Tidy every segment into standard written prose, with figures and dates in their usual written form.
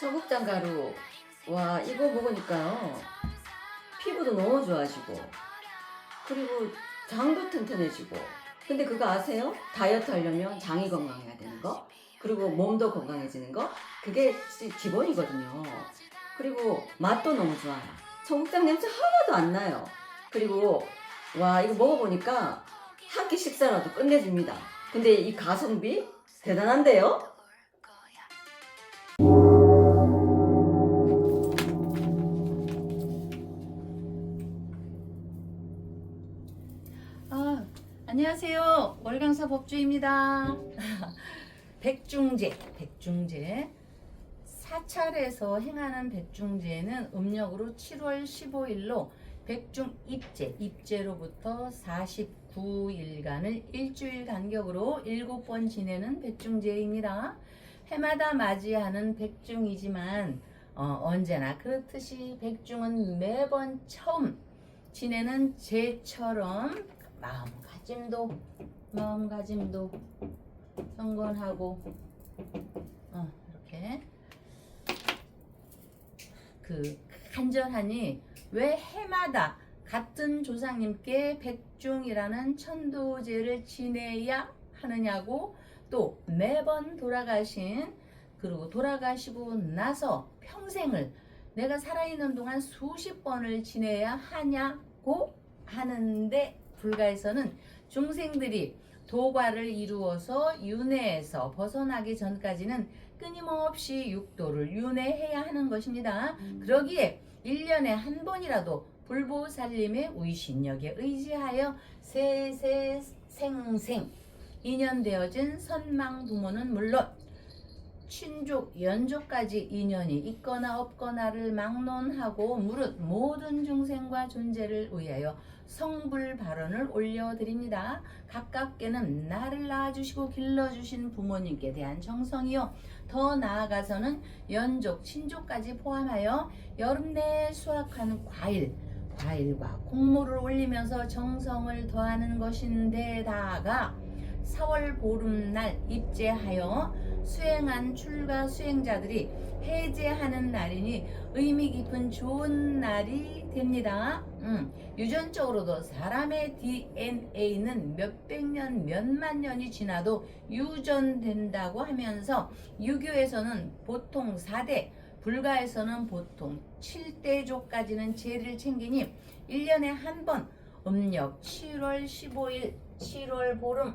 청국장 가루. 와, 이거 먹으니까요. 피부도 너무 좋아지고, 그리고 장도 튼튼해지고. 근데 그거 아세요? 다이어트 하려면 장이 건강해야 되는 거, 그리고 몸도 건강해지는 거. 그게 기본이거든요. 그리고 맛도 너무 좋아요. 청국장 냄새 하나도 안 나요. 그리고 와, 이거 먹어보니까 한 끼 식사라도 끝내줍니다. 근데 이 가성비 대단한데요? 아, 안녕하세요. 월강사 법주입니다. 백중제. 사찰에서 행하는 백중제는 음력으로 7월 15일로 입제로부터 49일간을 일주일 간격으로 7번 지내는 백중제입니다. 해마다 맞이하는 백중이지만 언제나 그렇듯이 백중은 매번 처음 지내는 제처럼 마음가짐도 경건하고 이렇게 간절하니 왜 해마다 같은 조상님께 백중이라는 천도제를 지내야 하느냐고, 또 매번 그리고 돌아가시고 나서 평생을 내가 살아있는 동안 수십 번을 지내야 하냐고 하는데, 불가에서는 중생들이 도과를 이루어서 윤회에서 벗어나기 전까지는 끊임없이 육도를 윤회해야 하는 것입니다. 그러기에 1년에 한 번이라도 불보살님의 위신력에 의지하여 세세생생 인연되어진 선망 부모는 물론 친족, 연족까지 인연이 있거나 없거나를 막론하고 무릇 모든 중생과 존재를 위하여 성불 발언을 올려드립니다. 가깝게는 나를 낳아주시고 길러주신 부모님께 대한 정성이요, 더 나아가서는 연족, 친족까지 포함하여 여름 내 수확한 과일과 곡물을 올리면서 정성을 더하는 것인데다가 4월 보름날 입제하여 수행한 출가 수행자들이 해제하는 날이니 의미 깊은 좋은 날이 됩니다. 유전적으로도 사람의 DNA는 몇백 년, 몇만 년이 지나도 유전된다고 하면서 유교에서는 보통 4대, 불가에서는 보통 7대조까지는 제를 챙기니 1년에 한 번 음력 7월 15일 7월 보름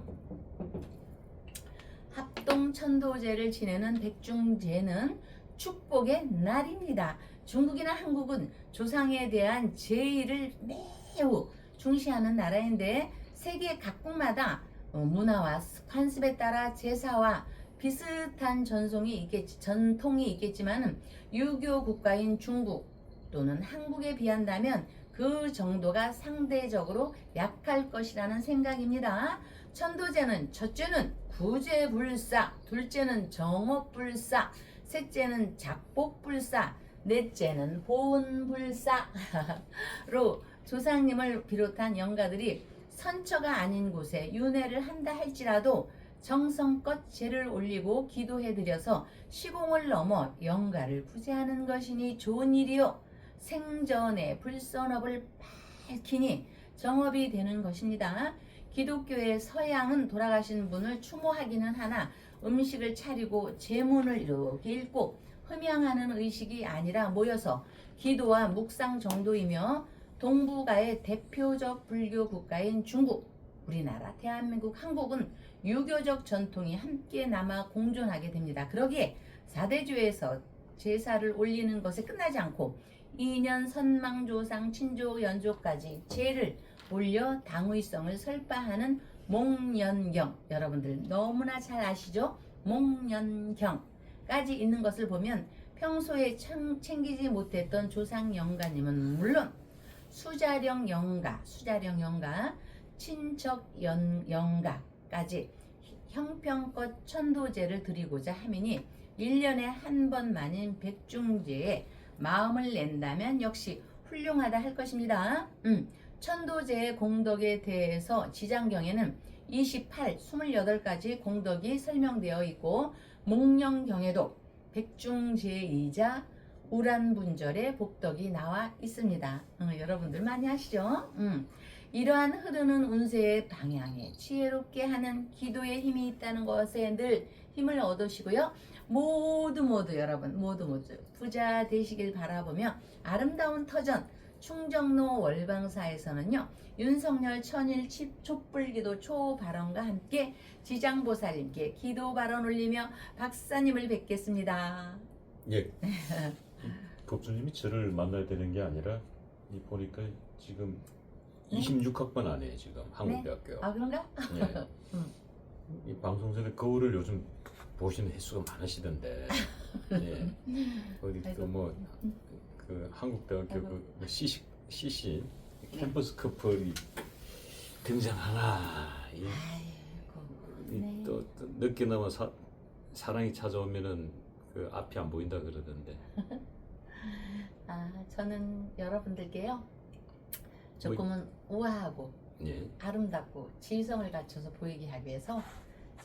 합동 천도제를 지내는 백중제는 축복의 날입니다. 중국이나 한국은 조상에 대한 제의를 매우 중시하는 나라인데, 세계 각국마다 문화와 관습에 따라 제사와 비슷한 전통이 있겠지만 유교 국가인 중국 또는 한국에 비한다면 그 정도가 상대적으로 약할 것이라는 생각입니다. 천도제는 첫째는 구제불사, 둘째는 정업불사, 셋째는 작복불사, 넷째는 보은불사로 조상님을 비롯한 영가들이 선처가 아닌 곳에 윤회를 한다 할지라도 정성껏 제를 올리고 기도해드려서 시공을 넘어 영가를 구제하는 것이니 좋은 일이요, 생전에 불선업을 밝히니 정업이 되는 것입니다. 기독교의 서양은 돌아가신 분을 추모하기는 하나 음식을 차리고 제문을 이렇게 읽고 흠양하는 의식이 아니라 모여서 기도와 묵상 정도이며, 동북아의 대표적 불교 국가인 중국, 우리나라, 대한민국, 한국은 유교적 전통이 함께 남아 공존하게 됩니다. 그러기에 4대주에서 제사를 올리는 것에 끝나지 않고 2년 선망조상, 친족, 연족까지 제를 올려 당위성을 설파하는 목련경, 여러분들 너무나 잘 아시죠? 목련경까지 있는 것을 보면 평소에 챙기지 못했던 조상 영가님은 물론 수자령 영가, 친척 영가까지 형편껏 천도제를 드리고자 하미니 1년에 한 번만인 백중제에 마음을 낸다면 역시 훌륭하다 할 것입니다. 천도제의 공덕에 대해서 지장경에는 28, 28가지 공덕이 설명되어 있고, 목련경에도 백중제이자 우란분절의 복덕이 나와 있습니다. 여러분들 많이 아시죠? 이러한 흐르는 운세의 방향에 지혜롭게 하는 기도의 힘이 있다는 것에 늘 힘을 얻으시고요. 모두 여러분 모두 부자 되시길 바라보며 아름다운 터전 충정로 월광사에서는요. 윤석열 천일 촛불기도 초발언과 함께 지장보살님께 기도 발언 올리며 박사님을 뵙겠습니다. 예. 법주님이 저를 만나야 되는 게 아니라 이 보니까 지금 네? 26학번 안에 지금 한국대학교. 아 그런가? 예. 이 방송전에 거울을 요즘 보시는 횟수가 많으시던데. 예. 어디 아이고. 또 뭐 그 한국대학교 아이고. 그 CC 캠퍼스 커플이 등장하나. 아이고. 네. 또 늦게나마 사랑이 찾아오면은 그 앞이 안 보인다 그러던데. 아 저는 여러분들께요 조금은 우아하고 예. 아름답고 지성을 갖춰서 보이게 하기 위해서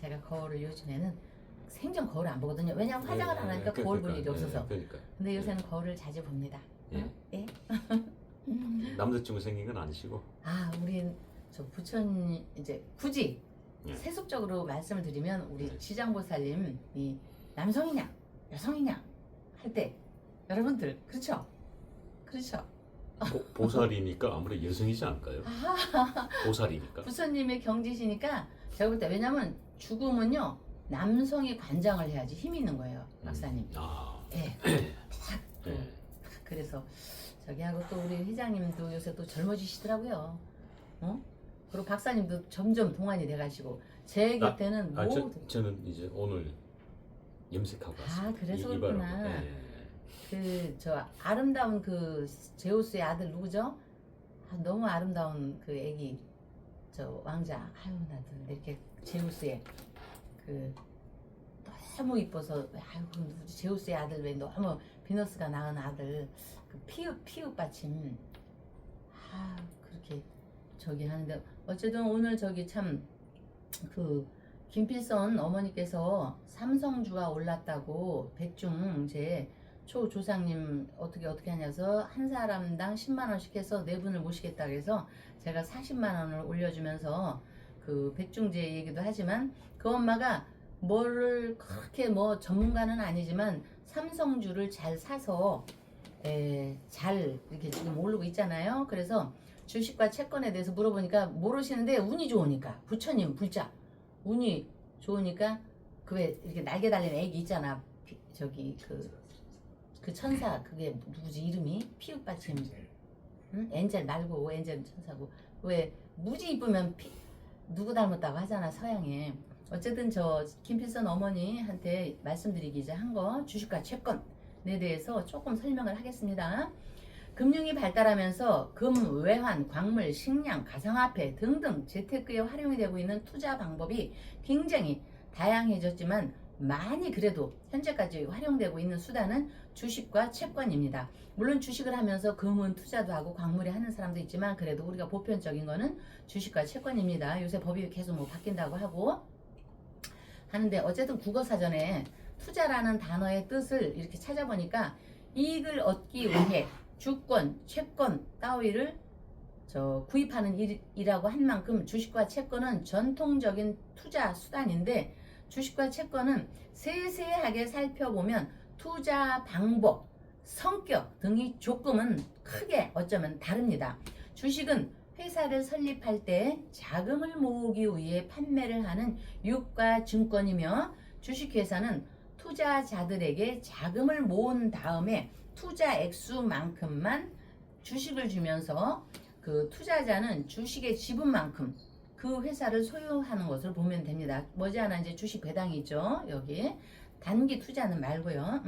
제가 거울을 요즘에는 생전 거울을 안 보거든요. 왜냐하면 화장을 안 하니까 거울 볼 일이 없어서. 그러니까. 근데 요새는 거울을 자주 봅니다. 예. 예? 남자친구 생긴 건 아니시고. 아 우린 저 부처님 이제 굳이 예. 세속적으로 말씀을 드리면 우리 네. 지장보살님 이 남성이냐 여성이냐 할 때 여러분들 그렇죠? 보살이니까 아무래도 여성이지 않을까요? 보살이니까. 부처님의 경지시니까 제가 볼 때 왜냐면 죽음은요 남성이 관장을 해야지 힘이 있는 거예요 박사님. 아. 예. 예. 그래서 저기 하고 또 우리 회장님도 요새 또 젊어지시더라고요. 그리고 박사님도 점점 동안이 돼가시고 제 곁에는 저는 이제 오늘 염색하고 왔어요. 아 그래서 이 그렇구나. 바람에. 예. 그 저 아름다운 그 제우스의 아들 누구죠? 아, 너무 아름다운 그 애기 저 왕자. 아유 나도 이렇게 제우스의 그 너무 이뻐서 아유 그 누구지 제우스의 아들 왜 너무 비너스가 낳은 아들 그 피읍 받침 아 그렇게 저기 하는데 어쨌든 오늘 저기 참 그 김필선 어머니께서 삼성주가 올랐다고 백중제 초조상님 어떻게 하냐서 한 사람당 10만 원씩 해서 네 분을 모시겠다 그래서 제가 40만 원을 올려주면서 그 백중제 얘기도 하지만 그 엄마가 뭐를 그렇게 뭐 전문가는 아니지만 삼성주를 잘 사서 잘 이렇게 지금 오르고 있잖아요. 그래서 주식과 채권에 대해서 물어보니까 모르시는데 운이 좋으니까 부처님 불자 운이 좋으니까 그 왜 이렇게 날개 달린 애기 있잖아 저기 그 천사 그게 누구지 이름이 피읍받침 응? 엔젤 말고 엔젤은 천사고 왜 무지 이쁘면 누구 닮았다고 하잖아 서양에. 어쨌든 저 김필선 어머니한테 말씀드리기 한 거 주식과 채권에 대해서 조금 설명을 하겠습니다. 금융이 발달하면서 금, 외환, 광물, 식량, 가상화폐 등등 재테크에 활용이 되고 있는 투자 방법이 굉장히 다양해졌지만 많이 그래도 현재까지 활용되고 있는 수단은 주식과 채권입니다. 물론 주식을 하면서 금은 투자도 하고 광물에 하는 사람도 있지만 그래도 우리가 보편적인 거는 주식과 채권입니다. 요새 법이 계속 뭐 바뀐다고 하고 하는데 어쨌든 국어사전에 투자라는 단어의 뜻을 이렇게 찾아보니까 이익을 얻기 위해 주권, 채권 따위를 구입하는 일이라고 한 만큼 주식과 채권은 전통적인 투자 수단인데 주식과 채권은 세세하게 살펴보면 투자 방법, 성격 등이 조금은 크게 어쩌면 다릅니다. 주식은 회사를 설립할 때 자금을 모으기 위해 판매를 하는 유가 증권이며 주식회사는 투자자들에게 자금을 모은 다음에 투자 액수만큼만 주식을 주면서 그 투자자는 주식의 지분만큼 그 회사를 소유하는 것을 보면 됩니다. 머지않아 이제 주식 배당이 있죠. 여기 단기 투자는 말고요.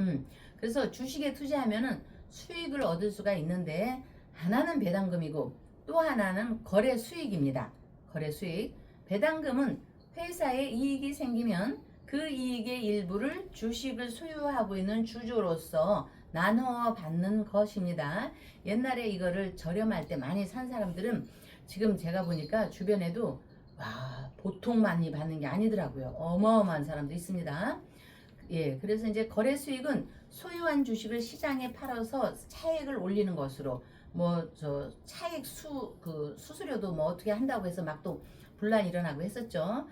그래서 주식에 투자하면은 수익을 얻을 수가 있는데 하나는 배당금이고 또 하나는 거래 수익입니다. 거래 수익. 배당금은 회사에 이익이 생기면 그 이익의 일부를 주식을 소유하고 있는 주주로서 나누어 받는 것입니다. 옛날에 이거를 저렴할 때 많이 산 사람들은 지금 제가 보니까 주변에도 와 보통 많이 받는 게 아니더라고요. 어마어마한 사람도 있습니다. 예, 그래서 이제 거래 수익은 소유한 주식을 시장에 팔아서 차익을 올리는 것으로 뭐 저 차익 수수료도 뭐 어떻게 한다고 해서 막 또 분란이 일어나고 했었죠.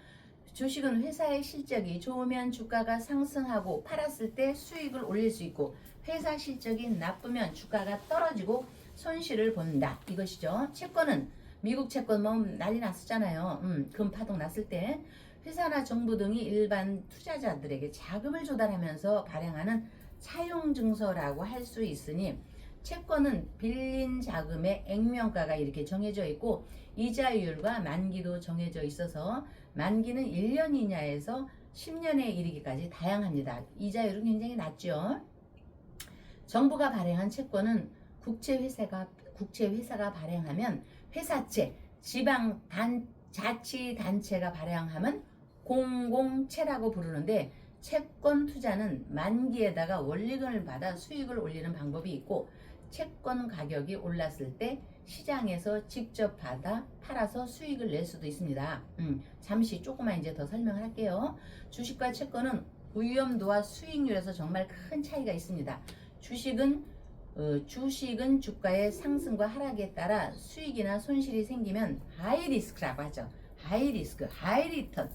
주식은 회사의 실적이 좋으면 주가가 상승하고 팔았을 때 수익을 올릴 수 있고 회사 실적이 나쁘면 주가가 떨어지고 손실을 본다. 이것이죠. 채권은 미국 채권 뭐 난리 났었잖아요. 금파동 났을 때 회사나 정부 등이 일반 투자자들에게 자금을 조달하면서 발행하는 차용 증서라고 할 수 있으니 채권은 빌린 자금의 액면가가 이렇게 정해져 있고 이자율과 만기도 정해져 있어서 만기는 1년 이내에서 10년에 이르기까지 다양합니다. 이자율은 굉장히 낮죠. 정부가 발행한 채권은 국제회사가 발행하면 회사채, 자치단체가 발행하면 공공채라고 부르는데 채권 투자는 만기에다가 원리금을 받아 수익을 올리는 방법이 있고 채권 가격이 올랐을 때 시장에서 직접 받아 팔아서 수익을 낼 수도 있습니다. 잠시 조금만 이제 더 설명을 할게요. 주식과 채권은 위험도와 수익률에서 정말 큰 차이가 있습니다. 주식은 주가의 상승과 하락에 따라 수익이나 손실이 생기면 하이 리스크라고 하죠. 하이 리스크, 하이 리턴.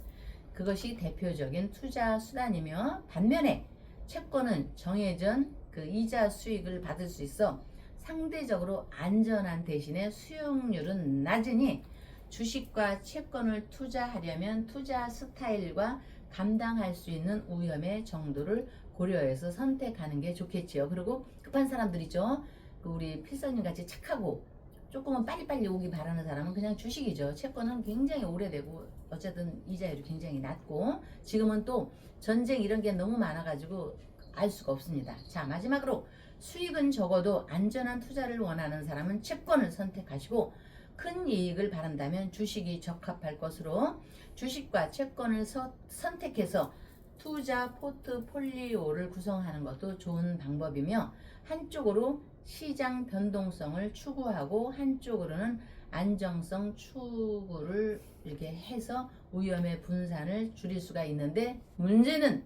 그것이 대표적인 투자 수단이며 반면에 채권은 정해진 그 이자 수익을 받을 수 있어 상대적으로 안전한 대신에 수익률은 낮으니 주식과 채권을 투자하려면 투자 스타일과 감당할 수 있는 위험의 정도를 고려해서 선택하는 게 좋겠지요. 그리고 급한 사람들 있죠. 우리 필서님 같이 착하고 조금은 빨리빨리 오기 바라는 사람은 그냥 주식이죠. 채권은 굉장히 오래되고 어쨌든 이자율이 굉장히 낮고 지금은 또 전쟁 이런 게 너무 많아가지고 알 수가 없습니다. 자, 마지막으로 수익은 적어도 안전한 투자를 원하는 사람은 채권을 선택하시고 큰 이익을 바란다면 주식이 적합할 것으로 주식과 채권을 선택해서 투자 포트폴리오를 구성하는 것도 좋은 방법이며 한쪽으로 시장 변동성을 추구하고 한쪽으로는 안정성 추구를 이렇게 해서 위험의 분산을 줄일 수가 있는데 문제는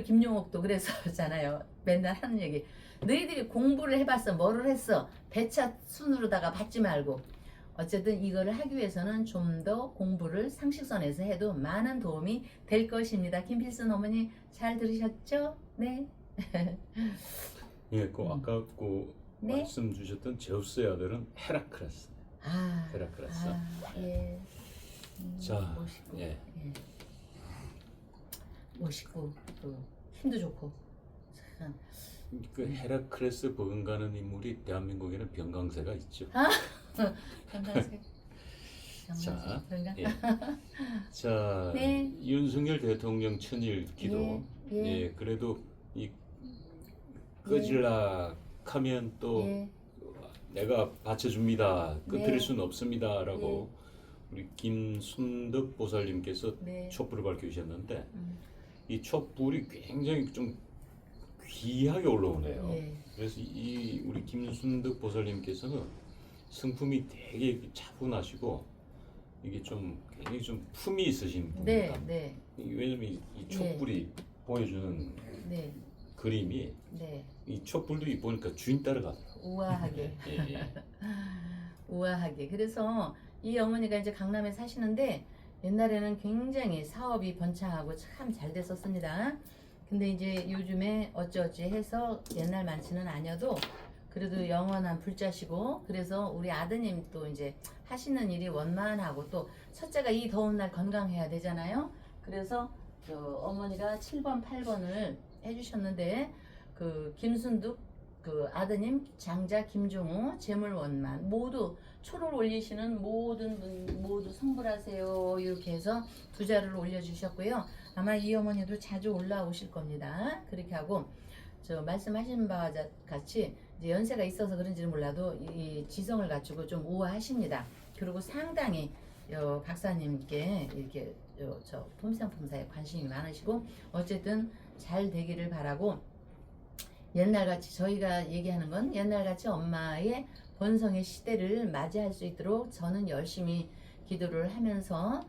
김용옥도 그랬었잖아요. 맨날 하는 얘기. 너희들이 공부를 해봤어. 뭐를 했어. 배차 순으로다가 받지 말고. 어쨌든 이거를 하기 위해서는 좀 더 공부를 상식선에서 해도 많은 도움이 될 것입니다. 김필순 어머니 잘 들으셨죠? 네. 예, 그 아까 그 네? 말씀 주셨던 제우스의 아들은 헤라클레스. 헤라클레스. 예. 자, 멋있고, 예. 멋있고 또 힘도 좋고 참. 그 헤라클레스 버금가는 인물이 대한민국에는 병강세가 있죠. 건강하세요. 자, 그런가? 예. 자, 네. 윤석열 대통령 천일 기도. 예, 그래도 이 끄질락하면 또 내가 받쳐줍니다. 끊뜨릴 수는 없습니다라고 우리 김순덕 보살님께서 촛불을 밝혀주셨는데 이 촛불이 굉장히 좀 귀하게 올라오네요. 그래서 이 우리 김순덕 보살님께서는 성품이 되게 차분하시고 이게 좀 굉장히 좀 품이 있으신 분입니다. 왜냐면 이 촛불이 보여주는 그림이 이 촛불도 보니까 주인 따라가더라고요. 우아하게. 우아하게. 그래서 이 어머니가 이제 강남에 사시는데 옛날에는 굉장히 사업이 번창하고 참 잘 됐었습니다. 근데 이제 요즘에 어찌어찌 해서 옛날 많지는 아니어도 그래도 영원한 불자시고 그래서 우리 아드님 또 이제 하시는 일이 원만하고 또 첫째가 이 더운 날 건강해야 되잖아요. 그래서 저 어머니가 7번, 8번을 해주셨는데 그 김순득 그 아드님 장자 김종우 재물원만 모두 초를 올리시는 모든 분 모두 성불하세요 이렇게 해서 두 자를 올려주셨고요. 아마 이 어머니도 자주 올라오실 겁니다. 그렇게 하고 저 말씀하신 바와 같이 이제 연세가 있어서 그런지는 몰라도 이 지성을 갖추고 좀 우아하십니다. 그리고 상당히 박사님께 이렇게 저 폼생폼사에 관심이 많으시고 어쨌든 잘 되기를 바라고 옛날같이 저희가 얘기하는 건 옛날같이 엄마의 번성의 시대를 맞이할 수 있도록 저는 열심히 기도를 하면서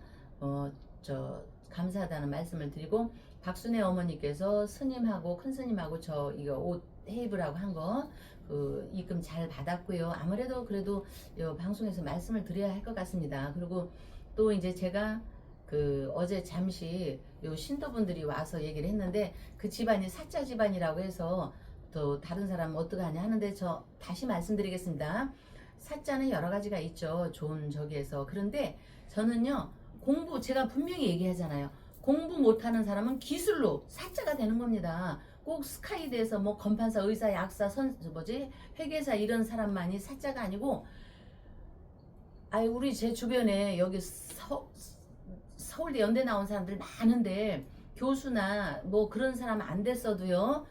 저 감사하다는 말씀을 드리고 박순애 어머니께서 스님하고 큰 스님하고 저 이거 옷 헤이브라고 한 거 그 입금 잘 받았고요. 아무래도 그래도 요 방송에서 말씀을 드려야 할 것 같습니다. 그리고 또 이제 제가 그 어제 잠시 요 신도분들이 와서 얘기를 했는데 그 집안이 사자 집안이라고 해서 또 다른 사람 어떡하냐 하는데 저 다시 말씀드리겠습니다. 사자는 여러 가지가 있죠. 좋은 저기에서. 그런데 저는요 공부 제가 분명히 얘기하잖아요. 공부 못하는 사람은 기술로 사자가 되는 겁니다. 꼭 스카이드에서 뭐 건판사, 의사, 약사, 회계사 이런 사람만이 사자가 아니고 우리 제 주변에 여기 서울대 연대 나온 사람들 많은데 교수나 뭐 그런 사람 안 됐어도요.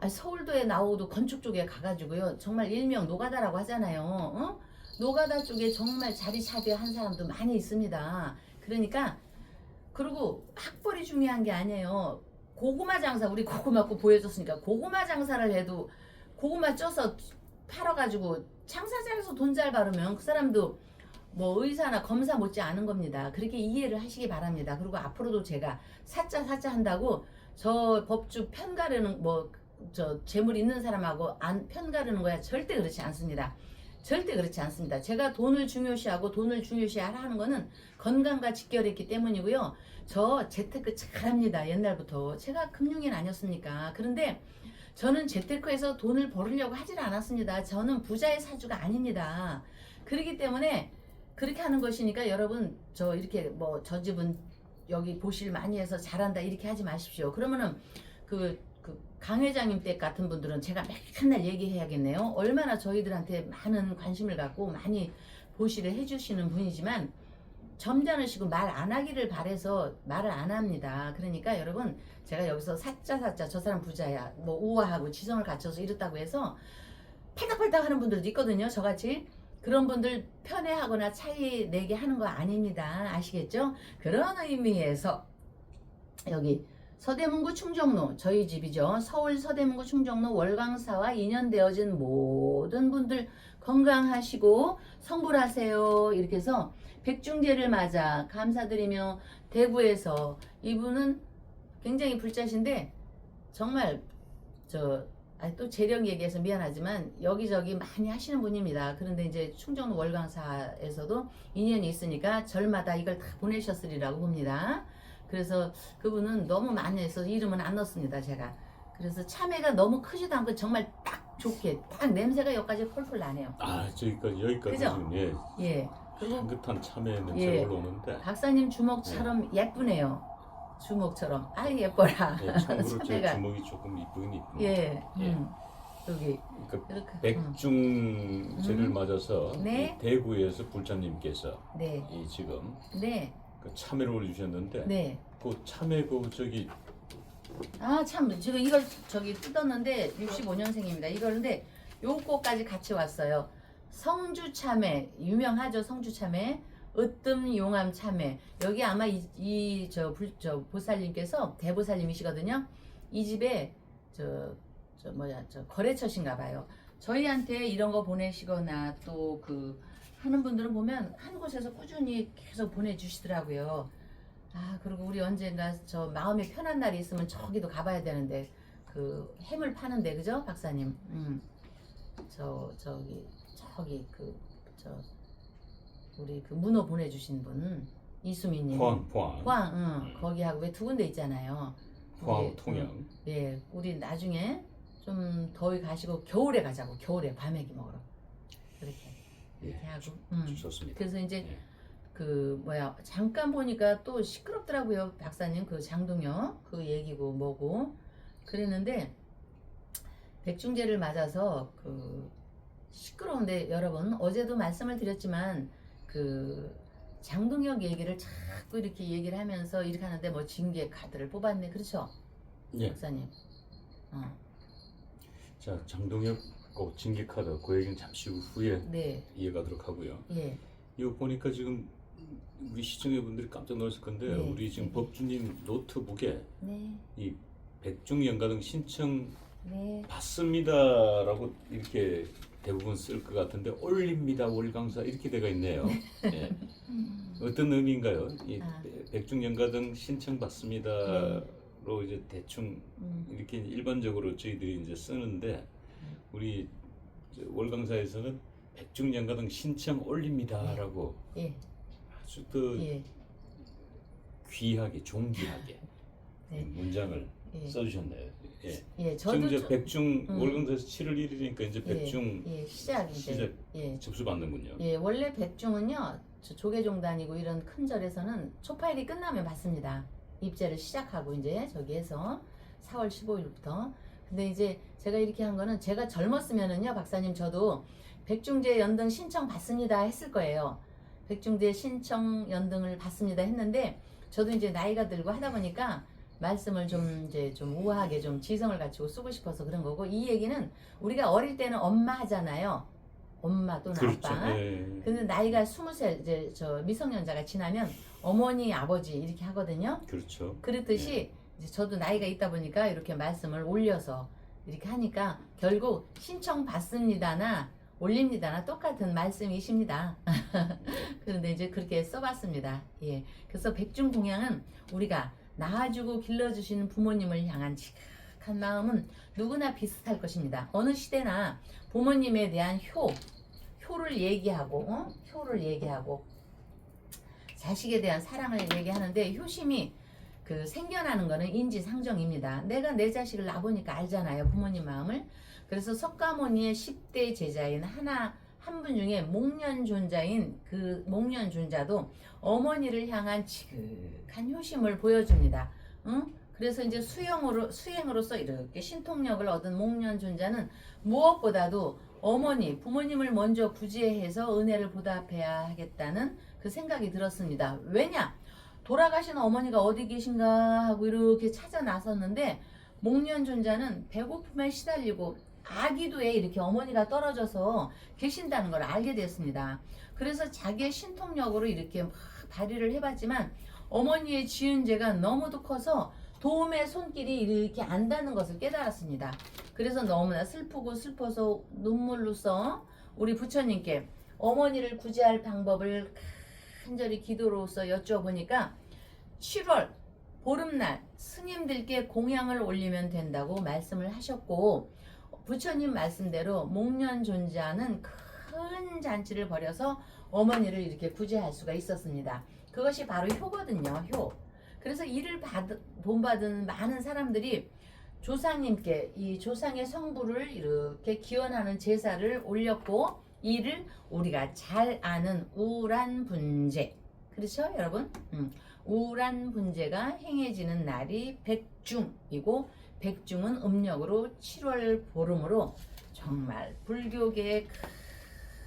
서울도에 나오도 건축 쪽에 가가지고요. 정말 일명 노가다라고 하잖아요. 어? 노가다 쪽에 정말 자리 차지한 사람도 많이 있습니다. 그러니까 그리고 학벌이 중요한 게 아니에요. 고구마 장사 우리 고구마국 보여줬으니까 고구마 장사를 해도 고구마 쪄서 팔아가지고 장사장에서 돈 잘 벌으면 그 사람도 뭐 의사나 검사 못지 않은 겁니다. 그렇게 이해를 하시기 바랍니다. 그리고 앞으로도 제가 사자 한다고 저 법주 편가르는 뭐 저 재물 있는 사람하고 안 편가르는 거야 절대 그렇지 않습니다. 절대 그렇지 않습니다. 제가 돈을 중요시하고 돈을 중요시하는 거는 건강과 직결했기 때문이고요. 저 재테크 잘합니다. 옛날부터. 제가 금융인 아니었습니까? 그런데 저는 재테크에서 돈을 벌으려고 하질 않았습니다. 저는 부자의 사주가 아닙니다. 그렇기 때문에 그렇게 하는 것이니까 여러분 저 이렇게 뭐 저 집은 여기 보실 많이 해서 잘한다 이렇게 하지 마십시오. 그러면은 그 강 회장님 댁 같은 분들은 제가 맨날 얘기해야겠네요. 얼마나 저희들한테 많은 관심을 갖고 많이 보시를 해주시는 분이지만 점잖으시고 말 안 하기를 바래서 말을 안 합니다. 그러니까 여러분 제가 여기서 사자 저 사람 부자야 뭐 우아하고 지성을 갖춰서 이렇다고 해서 팔딱팔딱 하는 분들도 있거든요. 저같이 그런 분들 편애하거나 차이 내게 하는 거 아닙니다. 아시겠죠? 그런 의미에서 여기 서대문구 충정로 저희 집이죠. 서울 서대문구 충정로 월광사와 인연되어진 모든 분들 건강하시고 성불하세요. 이렇게 해서 백중제를 맞아 감사드리며 대구에서 이분은 굉장히 불자신데 정말 또 재력 얘기해서 미안하지만 여기저기 많이 하시는 분입니다. 그런데 이제 충정로 월광사에서도 인연이 있으니까 절마다 이걸 다 보내셨으리라고 봅니다. 그래서 그분은 너무 많이 해서 이름은 안 넣습니다. 제가. 그래서 참외가 너무 크지도 않고 정말 딱 좋게 딱 냄새가 여기까지 펄펄 나네요. 여기까지 그죠? 지금 예. 그리고 향긋한 참외 냄새가 예. 올라오는데 박사님 주먹처럼 예쁘네요. 주먹처럼. 예뻐라. 참고로 제 참외가. 주먹이 조금 이쁘긴 이쁘네요. 예. 예. 여기. 그러니까 이렇게. 백중제를 맞아서 네. 이 대구에서 불자님께서 네. 이 지금 네. 그 참외를 올려주셨는데 네. 그 참외 저기 참 지금 이걸 뜯었는데 65년생입니다. 이거는데 요거까지 같이 왔어요. 성주참외 유명하죠. 성주참외 으뜸 용암 참외 여기 아마 보살님께서 대보살님이시거든요. 이 집에 거래처신가 봐요. 저희한테 이런 거 보내시거나 또 하는 분들은 보면 한 곳에서 꾸준히 계속 보내주시더라고요. 그리고 우리 언젠가 마음이 편한 날이 있으면 저기도 가봐야 되는데 해물 파는데 그죠 박사님? 저기 우리 문어 보내주신 분 이수민님. 포항 거기하고 왜 두 군데 있잖아요. 포항 통영. 예, 우리 나중에 좀 더위 가시고 겨울에 가자고. 겨울에 과메기 먹으러 그렇게 하고. 좋습니다. 그래서 이제 예. 잠깐 보니까 또 시끄럽더라고요 박사님 장동혁 얘기고 뭐고 그랬는데 백중제를 맞아서 시끄러운데 여러분 어제도 말씀을 드렸지만 장동혁 얘기를 자꾸 이렇게 얘기를 하면서 이렇게 하는데 뭐 징계 카드를 뽑았네 그렇죠 예. 박사님. 자 장동혁 징계 카드 그 얘기는 잠시 후에 네. 이어가도록 하고요. 예. 이거 보니까 지금 우리 시청자분들이 깜짝 놀랐을 건데 네. 우리 지금 법주님 노트북에 네. 이 백중연가등 신청 네. 받습니다라고 이렇게 대부분 쓸 것 같은데 올립니다 월강사 이렇게 되어 있네요. 예. 어떤 의미인가요? 이 백중연가등 신청 받습니다로 신청으로 이제 대충 이렇게 일반적으로 저희들이 이제 쓰는데 우리 월강사에서는 백중연가등 신청 올립니다라고 예, 아주 그 예, 귀하게 존귀하게 네. 문장을 예. 써주셨네요. 예. 예, 지금 이제 저도 백중 월강사에서 7월 1일이니까 이제 예, 백중 예, 시작 이제 시작 예, 접수 받는군요. 예, 원래 백중은요 조계종단이고 이런 큰 절에서는 초파일이 끝나면 받습니다. 입제를 시작하고 이제 저기에서 4월 15일부터. 근데 이제 제가 이렇게 한 거는 제가 젊었으면은요 박사님 저도 백중제 연등 신청 받습니다 했을 거예요. 백중제 신청 연등을 받습니다 했는데 저도 이제 나이가 들고 하다 보니까 말씀을 좀 이제 좀 우아하게 좀 지성을 갖추고 쓰고 싶어서 그런 거고, 이 얘기는 우리가 어릴 때는 엄마 하잖아요. 엄마 또는 그렇죠. 아빠. 예. 근데 나이가 20살 이제 저 미성년자가 지나면 어머니 아버지 이렇게 하거든요. 그렇죠. 그렇듯이 이제 저도 나이가 있다 보니까 이렇게 말씀을 올려서 이렇게 하니까 결국 신청 받습니다나 올립니다나 똑같은 말씀이십니다. 그런데 이제 그렇게 써봤습니다. 예. 그래서 백중공양은 우리가 낳아주고 길러주시는 부모님을 향한 지극한 마음은 누구나 비슷할 것입니다. 어느 시대나 부모님에 대한 효를 얘기하고, 효를 얘기하고, 자식에 대한 사랑을 얘기하는데 효심이 그 생겨나는 거는 인지상정입니다. 내가 내 자식을 낳아보니까 알잖아요. 부모님 마음을. 그래서 석가모니의 10대 제자인 한 분 중에 목련존자인 그 목련존자도 어머니를 향한 지극한 효심을 보여줍니다. 응? 그래서 이제 수행으로서 이렇게 신통력을 얻은 목련존자는 무엇보다도 부모님을 먼저 구제해서 은혜를 보답해야 하겠다는 그 생각이 들었습니다. 왜냐? 돌아가신 어머니가 어디 계신가 하고 이렇게 찾아 나섰는데 목련존자는 배고픔에 시달리고 아기도에 이렇게 어머니가 떨어져서 계신다는 걸 알게 됐습니다. 그래서 자기의 신통력으로 이렇게 막 발휘를 해봤지만 어머니의 지은 죄가 너무도 커서 도움의 손길이 이렇게 안 닿는 것을 깨달았습니다. 그래서 너무나 슬프고 슬퍼서 눈물로써 우리 부처님께 어머니를 구제할 방법을 간절히 기도로서 여쭈어보니까 7월 보름날 스님들께 공양을 올리면 된다고 말씀을 하셨고, 부처님 말씀대로 목련존자는 큰 잔치를 벌여서 어머니를 이렇게 구제할 수가 있었습니다. 그것이 바로 효거든요. 효. 그래서 이를 본받은 많은 사람들이 조상님께 이 조상의 성부를 이렇게 기원하는 제사를 올렸고, 이를 우리가 잘 아는 우란분제, 그렇죠 여러분? 우란분제가 행해지는 날이 백중이고, 백중은 음력으로 7월 보름으로 정말 불교계의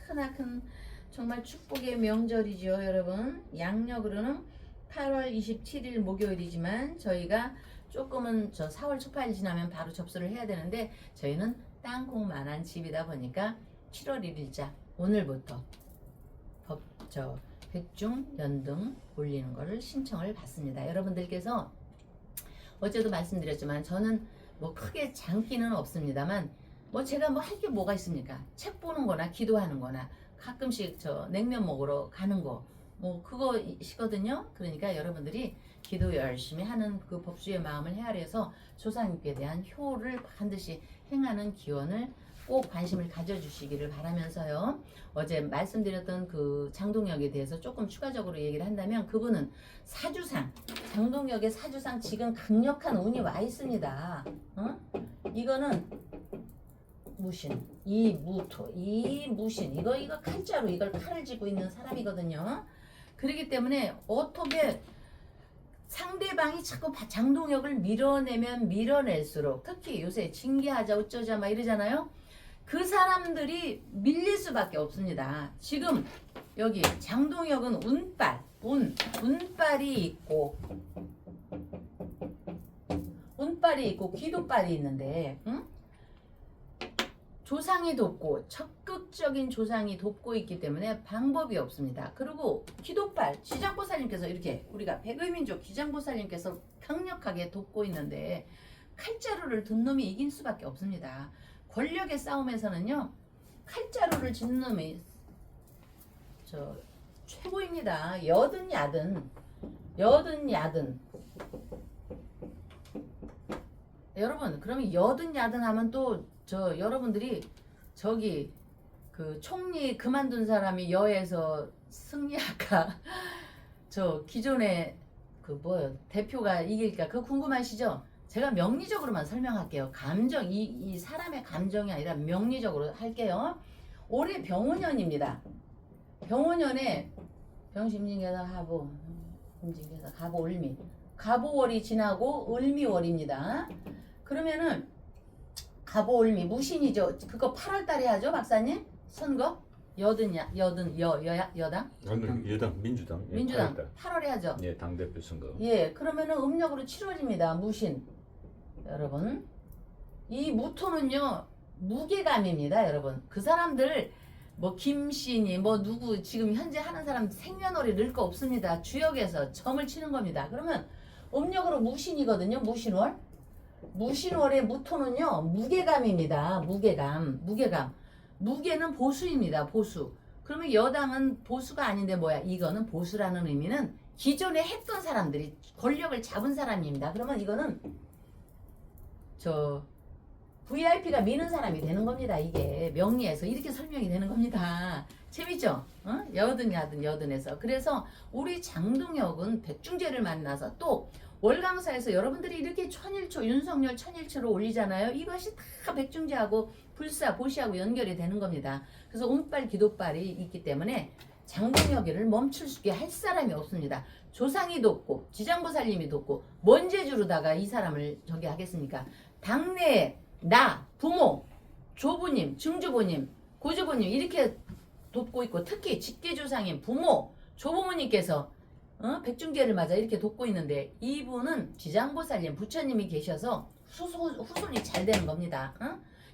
크나큰 정말 축복의 명절이죠 여러분. 양력으로는 8월 27일 목요일이지만 저희가 조금은 4월 초파일 지나면 바로 접수를 해야 되는데 저희는 땅콩만한 집이다 보니까 7월 1일자 오늘부터 백중 연등 올리는 거를 신청을 받습니다. 여러분들께서 어제도 말씀드렸지만 저는 뭐 크게 장기는 없습니다만 뭐 제가 뭐 할 게 뭐가 있습니까? 책 보는 거나 기도하는 거나 가끔씩 냉면 먹으러 가는 거 뭐 그거시거든요. 그러니까 여러분들이 기도 열심히 하는 그 법주의 마음을 헤아려서 조상님께 대한 효를 반드시 행하는 기원을 꼭 관심을 가져주시기를 바라면서요. 어제 말씀드렸던 그 장동혁에 대해서 조금 추가적으로 얘기를 한다면 그분은 사주상, 장동혁의 사주상 지금 강력한 운이 와 있습니다. 이거는 무신, 무신, 이거 칼자루, 이걸 칼을 쥐고 있는 사람이거든요. 그렇기 때문에 어떻게 상대방이 자꾸 장동혁을 밀어내면 밀어낼수록, 특히 요새 징계하자 어쩌자 막 이러잖아요. 그 사람들이 밀릴 수밖에 없습니다. 지금 여기 장동혁은 운빨이 있고 기도빨이 있는데, 조상이 돕고 적극적인 조상이 돕고 있기 때문에 방법이 없습니다. 그리고 기도빨 지장보살님께서 이렇게 우리가 백의민족 기장보살님께서 강력하게 돕고 있는데 칼자루를 든 놈이 이길 수밖에 없습니다. 권력의 싸움에서는요 칼자루를 진 놈이 최고입니다. 여든 야든 여러분 그러면 여든 야든 하면 또 저 여러분들이 저기 그 총리 그만둔 사람이 여에서 승리할까 저 기존에 그 뭐요 대표가 이길까 그거 궁금하시죠? 제가 명리적으로만 설명할게요. 감정 이 사람의 감정이 아니라 명리적으로 할게요. 올해 병원년입니다. 병원년에 병심진계사 하보 임진계사 가보 을미 가보월이 지나고 을미월입니다. 그러면은 가보을미 무신이죠. 그거 8월 달에 하죠, 박사님? 선거? 여당? 오늘 여당 민주당. 예, 민주당 8월 달. 8월에 하죠. 예, 당 대표 선거. 예, 그러면은 음력으로 7월입니다. 무신. 여러분, 이 무토는요 무게감입니다, 여러분. 그 사람들 뭐 김씨니 뭐 누구 지금 현재 하는 사람 생년월일 늘 거 없습니다. 주역에서 점을 치는 겁니다. 그러면 음력으로 무신이거든요, 무신월. 무신월의 무토는요 무게감입니다. 무게감. 무게는 보수입니다. 보수. 그러면 여당은 보수가 아닌데 뭐야? 이거는 보수라는 의미는 기존에 했던 사람들이 권력을 잡은 사람입니다. 그러면 이거는 저 VIP가 미는 사람이 되는 겁니다. 이게 명리에서 이렇게 설명이 되는 겁니다. 재밌죠? 어? 여든 야든 여든에서. 그래서 우리 장동혁은 백중제를 만나서 또 월강사에서 여러분들이 이렇게 천일초 윤석열 천일초로 올리잖아요. 이것이 다 백중제하고 불사 보시하고 연결이 되는 겁니다. 그래서 운빨 기도빨이 있기 때문에 장동혁이를 멈출 수 있게 할 사람이 없습니다. 조상이 돕고 지장보살님이 돕고 뭔재주로다가 이 사람을 저기 하겠습니까? 당내에 나, 부모, 조부님, 증조부님, 고조부님 이렇게 돕고 있고 특히 직계조상인 부모, 조부모님께서 백중제를 맞아 이렇게 돕고 있는데 이분은 지장보살님 부처님이 계셔서 후손이 잘 되는 겁니다.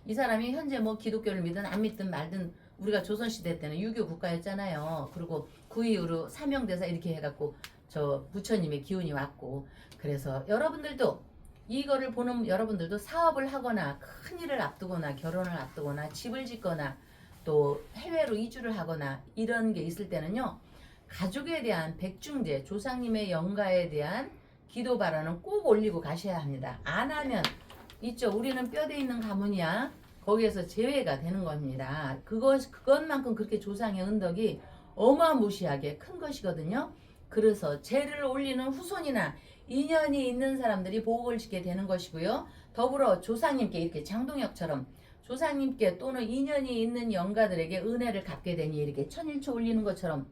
이 사람이 현재 뭐 기독교를 믿든 안 믿든 말든 우리가 조선시대 때는 유교 국가였잖아요. 그리고 그 이후로 사명대사 이렇게 해갖고 저 부처님의 기운이 왔고 그래서 여러분들도 이거를 보는 여러분들도 사업을 하거나 큰 일을 앞두거나 결혼을 앞두거나 집을 짓거나 또 해외로 이주를 하거나 이런 게 있을 때는요. 가족에 대한 백중제, 조상님의 영가에 대한 기도 발언은 꼭 올리고 가셔야 합니다. 안 하면 있죠. 우리는 뼈대 있는 가문이야. 거기에서 제외가 되는 겁니다. 그것만큼 그렇게 조상의 은덕이 어마무시하게 큰 것이거든요. 그래서 제를 올리는 후손이나 인연이 있는 사람들이 복을 짓게 되는 것이고요. 더불어 조상님께 이렇게 장동혁처럼 조상님께 또는 인연이 있는 영가들에게 은혜를 갚게 되니 이렇게 천일초 올리는 것처럼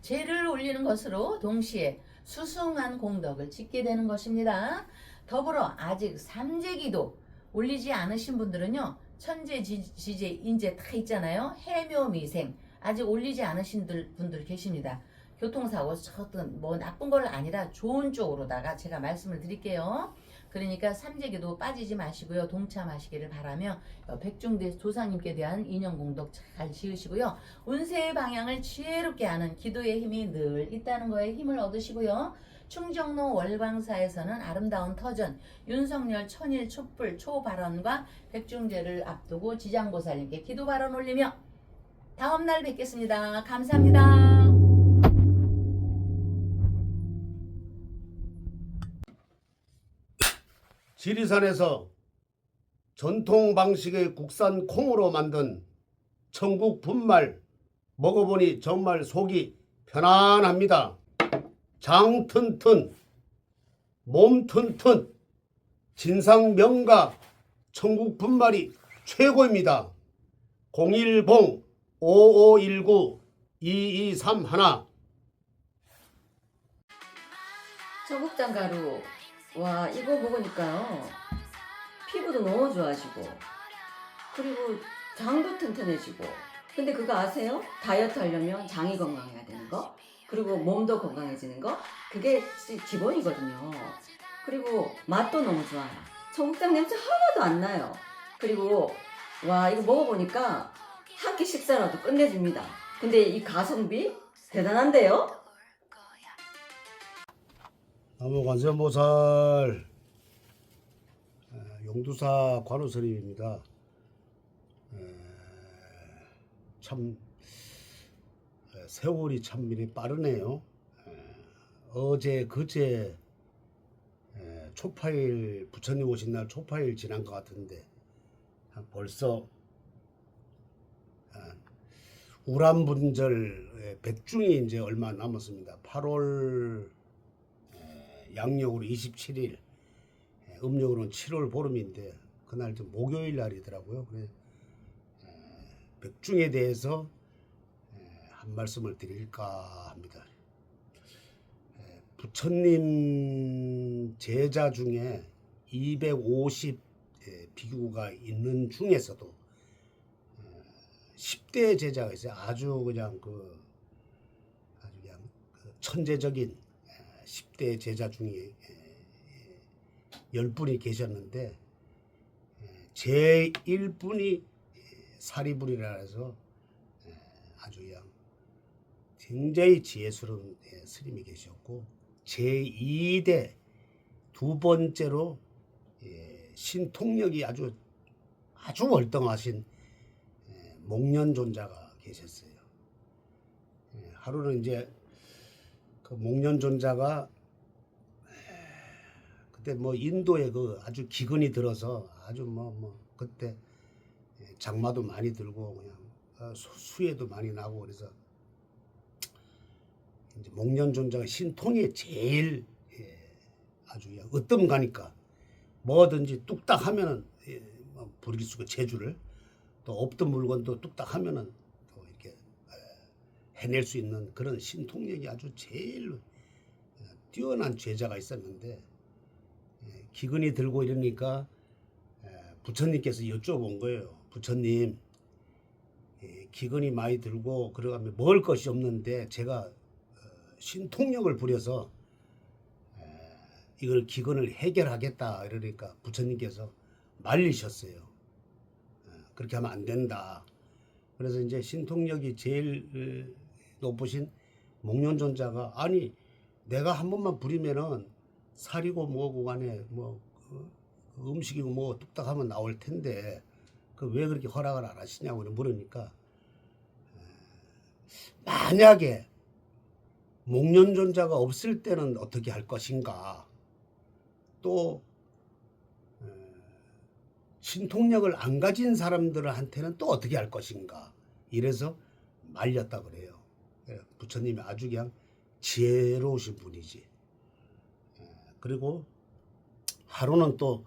제를 올리는 것으로 동시에 수승한 공덕을 짓게 되는 것입니다. 더불어 아직 삼재기도 올리지 않으신 분들은요. 천재, 지재, 인재 다 있잖아요. 해묘미생 아직 올리지 않으신 분들 계십니다. 교통사고 저든 뭐 나쁜 걸 아니라 좋은 쪽으로다가 제가 말씀을 드릴게요. 그러니까 삼재기도 빠지지 마시고요. 동참하시기를 바라며 백중대 조상님께 대한 인연공덕 잘 지으시고요. 운세의 방향을 지혜롭게 하는 기도의 힘이 늘 있다는 거에 힘을 얻으시고요. 충정로 월광사에서는 아름다운 터전 윤석열 천일 촛불 초발언과 백중제를 앞두고 지장보살님께 기도 발언 올리며 다음날 뵙겠습니다. 감사합니다. 지리산에서 전통 방식의 국산 콩으로 만든 천국 분말 먹어보니 정말 속이 편안합니다. 장 튼튼, 몸 튼튼, 진상 명가 천국 분말이 최고입니다. 010-5519-2231 청국장가루. 와, 이거 먹으니까요. 피부도 너무 좋아지고, 그리고 장도 튼튼해지고. 근데 그거 아세요? 다이어트 하려면 장이 건강해야 되는 거, 그리고 몸도 건강해지는 거, 그게 기본이거든요. 그리고 맛도 너무 좋아요. 청국장 냄새 하나도 안 나요. 그리고 와, 이거 먹어보니까 한 끼 식사라도 끝내줍니다. 근데 이 가성비 대단한데요? 나무관세음보살 용두사 관우스님입니다. 참 세월이 참 빠르네요. 어제 그제 초파일 부처님 오신 날 초파일 지난 것 같은데 벌써 우람분절 백중이 이제 얼마 안 남았습니다. 8월 양력으로 27일, 음력으로는 7월 보름인데 그날 좀 목요일 날이더라고요. 그래 백중에 대해서 한 말씀을 드릴까 합니다. 부처님 제자 중에 250 비구가 있는 중에서도 10대 제자가 있어요. 아주 그냥 그 천재적인 10대 제자 중에 10분이 계셨는데 제1분이 사리불이라 해서 아주 그냥 굉장히 지혜스러운 스님이 계셨고 제2대 두 번째로 신통력이 아주 월등하신 목련존자가 계셨어요. 하루는 이제 그 목련존자가 그때 뭐 인도에 그 아주 기근이 들어서 아주 뭐 그때 장마도 많이 들고 그냥 수해도 많이 나고 그래서 이제 목련존자가 신통에 제일 아주 그냥 으뜸 가니까 뭐든지 뚝딱 하면은 부르기수고 제주를 또 없던 물건도 뚝딱 하면은 또 이렇게 해낼 수 있는 그런 신통력이 아주 제일 뛰어난 제자가 있었는데 기근이 들고 이러니까 부처님께서 여쭤본 거예요. 부처님, 기근이 많이 들고 그러면 먹을 것이 없는데 제가 신통력을 부려서 이걸 기근을 해결하겠다 이러니까 부처님께서 말리셨어요. 그렇게 하면 안 된다. 그래서 이제 신통력이 제일 높으신 목련존자가 아니 내가 한 번만 부리면은 살이고 뭐고 간에 뭐 음식이고 뭐 뚝딱 하면 나올 텐데 그 왜 그렇게 허락을 안 하시냐고 물으니까 만약에 목련존자가 없을 때는 어떻게 할 것인가 또 신통력을 안 가진 사람들한테는 또 어떻게 할 것인가 이래서 말렸다 그래요. 부처님이 아주 그냥 지혜로우신 분이지. 그리고 하루는 또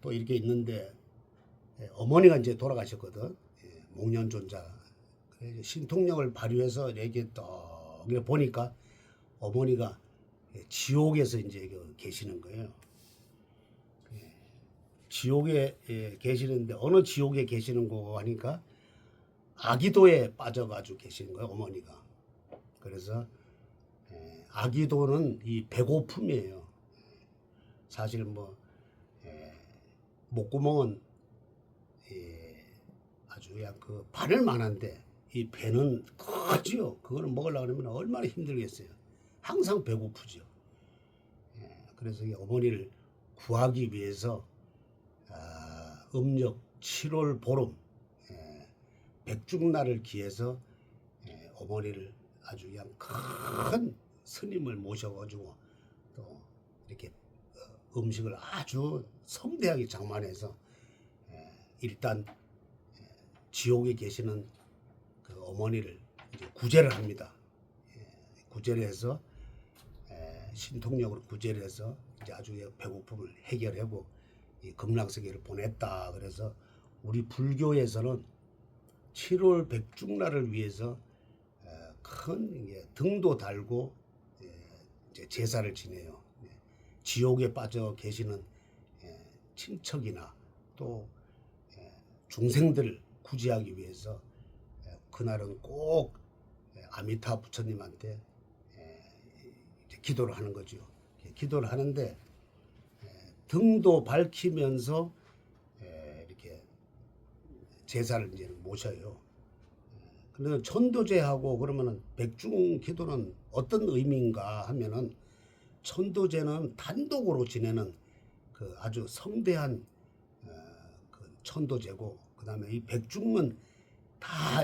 이렇게 있는데 어머니가 이제 돌아가셨거든. 목련존자. 신통력을 발휘해서 이렇게 또 보니까 어머니가 지옥에서 이제 계시는 거예요. 지옥에 계시는데 어느 지옥에 계시는 거 하니까 아기도에 빠져가지고 계시는 거예요, 어머니가. 그래서 아기도는 이 배고픔이에요. 사실 뭐 목구멍은 아주 그냥 그 바늘만한데 이 배는 크지요. 그거를 먹으려고 하면 얼마나 힘들겠어요. 항상 배고프죠. 그래서 이 어머니를 구하기 위해서 음력 7월 보름 백중날을 기해서 어머니를 아주 그냥 큰 스님을 모셔가지고 또 이렇게 음식을 아주 성대하게 장만해서 일단 지옥에 계시는 그 어머니를 이제 구제를 합니다. 구제를 해서 신통력으로 구제를 해서 이제 아주 배고픔을 해결하고 이 극락세계를 보냈다. 그래서 우리 불교에서는 7월 백중날을 위해서 큰 등도 달고 이제 제사를 지내요. 지옥에 빠져 계시는 친척이나 또 중생들을 구제하기 위해서 그날은 꼭 아미타 부처님한테 기도를 하는 거죠. 기도를 하는데 등도 밝히면서 이렇게 제사를 이제 모셔요. 그런데 천도제하고 그러면은 백중 기도는 어떤 의미인가 하면은 천도제는 단독으로 지내는 그 아주 성대한 그 천도제고 그다음에 이 백중은 다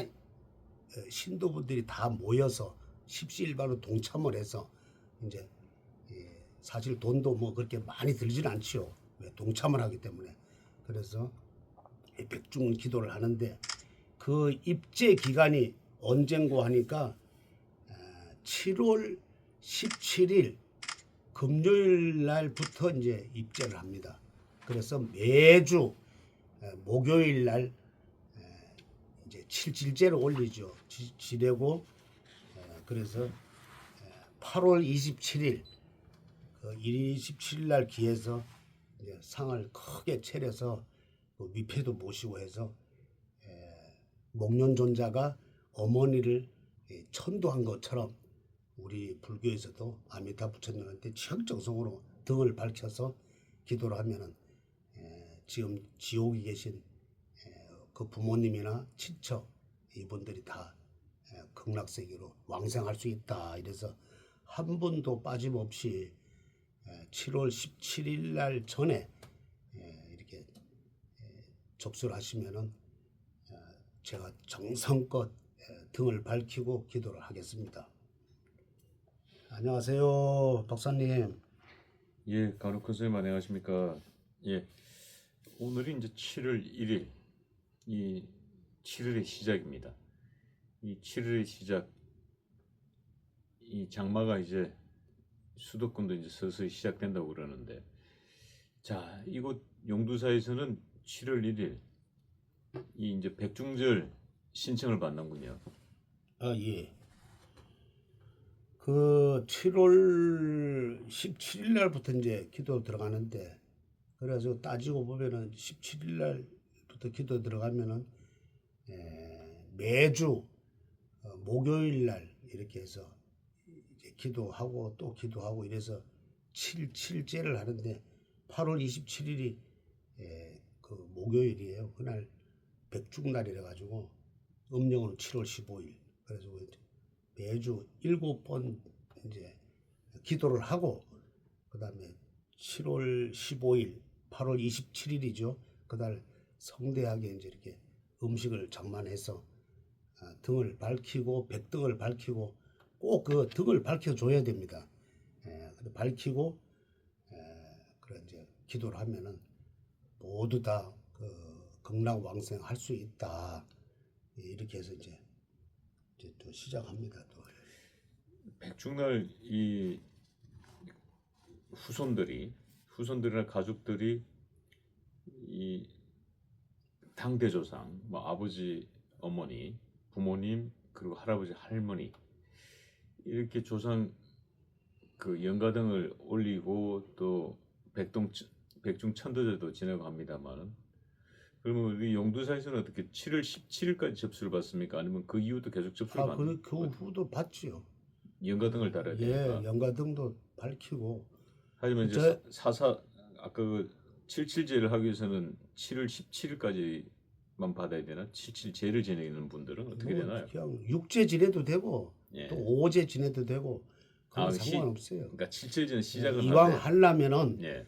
신도분들이 다 모여서 십시일반으로 동참을 해서 이제 사실 돈도 뭐 그렇게 많이 들지는 않지요. 왜? 동참을 하기 때문에. 그래서 이 백중 기도를 하는데 그 입제 기간이 언젠고 하니까 7월 17일 금요일 날부터 이제 입제를 합니다. 그래서 매주 목요일 날 이제 칠칠제를 올리죠. 지내고 그래서 8월 27일 그 27일 날 기해서 이제 상을 크게 차려서 그 위패도 모시고 해서 목련존자가 어머니를 천도한 것처럼 우리 불교에서도 아미타 부처님한테 지역정성으로 등을 밝혀서 기도를 하면은 지금 지옥에 계신 그 부모님이나 친척 이분들이 다 극락세계로 왕생할 수 있다. 이래서 한 분도 빠짐없이 7월 17일 날 전에 이렇게 접수를 하시면은 제가 정성껏 등을 밝히고 기도를 하겠습니다. 안녕하세요, 박사님. 예, 간혹 선생님 안녕하십니까? 예, 오늘이 이제 7월 1일, 이 7월의 시작입니다. 이 7월의 시작, 이 장마가 이제 수도권도 이제 서서히 시작된다고 그러는데, 자, 이곳 용두사에서는 7월 1일 이 이제 백중절 신청을 받는군요. 아, 예. 그 7월 17일 날부터 이제 기도 들어가는데 그래서 따지고 보면은 17일 날부터 기도 들어가면은 매주 목요일 날 이렇게 해서 이제 기도하고 또 기도하고 이래서 7제를 하는데 8월 27일이 그 목요일이에요. 그날 백중날이라 가지고 음력으로 7월 15일. 그래서 매주 7번 이제 기도를 하고 그다음에 7월 15일, 8월 27일이죠. 그날 성대하게 이제 이렇게 음식을 장만해서 등을 밝히고 백등을 밝히고 꼭 그 등을 밝혀줘야 됩니다. 밝히고 그래 이제 기도를 하면은 모두 다 그 극락왕생 할 수 있다. 이렇게 해서 이제 또 시작합니다. 또 백중날 이 후손들이나 가족들이 이 당대조상, 뭐 아버지, 어머니, 부모님 그리고 할아버지, 할머니 이렇게 조상 그 연가등을 올리고 또 백중 천도제도 지내고 합니다만은 그러면 우리 용두사에서는 어떻게 7월 17일까지 접수를 받습니까? 아니면 그 이후도 계속 접수를 받는? 그 후도 받지요. 연가등을 달아야 되니까. 예, 연가등도 밝히고. 하지만 이제 아까 그 77제를 하기 위해서는 7월 17일까지만 받아야 되나? 77제를 지내는 분들은 어떻게 되나요? 그냥 6제 지내도 되고 예. 또 5제 지내도 되고 그건 아, 상관없어요. 그러니까 77제는 시작을 이왕 하되, 하려면은 예.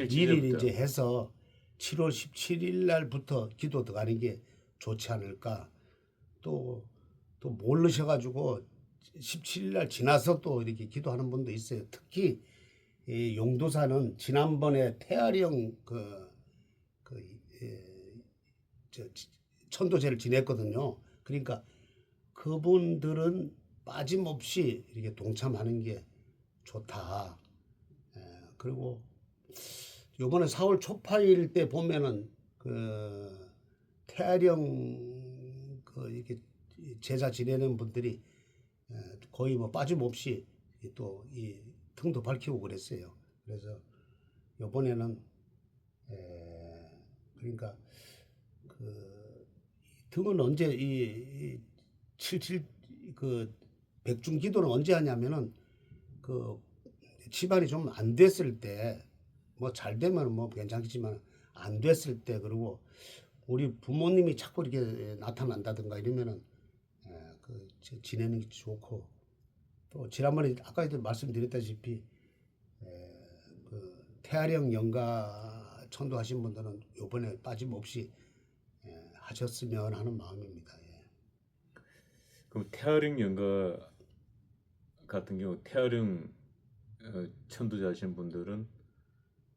미리 77제부터. 이제 해서 7월 17일 날부터 기도 들어가는 게 좋지 않을까. 또 모르셔가지고 17일 날 지나서 또 이렇게 기도하는 분도 있어요. 특히 이 용두사는 지난번에 태아령 천도제를 지냈거든요. 그러니까 그분들은 빠짐없이 이렇게 동참하는 게 좋다. 그리고 요번에 4월 초파일 때 보면은 그 태아령 그 이렇게 제자 지내는 분들이 거의 뭐 빠짐없이 또 이 등도 밝히고 그랬어요. 그래서 요번에는 그러니까 그 등은 언제 이 77 그 백중 기도는 언제 하냐면은 그 집안이 좀 안 됐을 때 뭐 잘 되면 뭐 괜찮겠지만 안 됐을 때 그리고 우리 부모님이 자꾸 이렇게 나타난다든가 이러면은 그 지내는 게 좋고 또 지난번에 아까도 말씀드렸다시피 그 태아령 연가 천도하신 분들은 요번에 빠짐없이 하셨으면 하는 마음입니다. 예. 그럼 태아령 연가 같은 경우 태아령 천도자신 분들은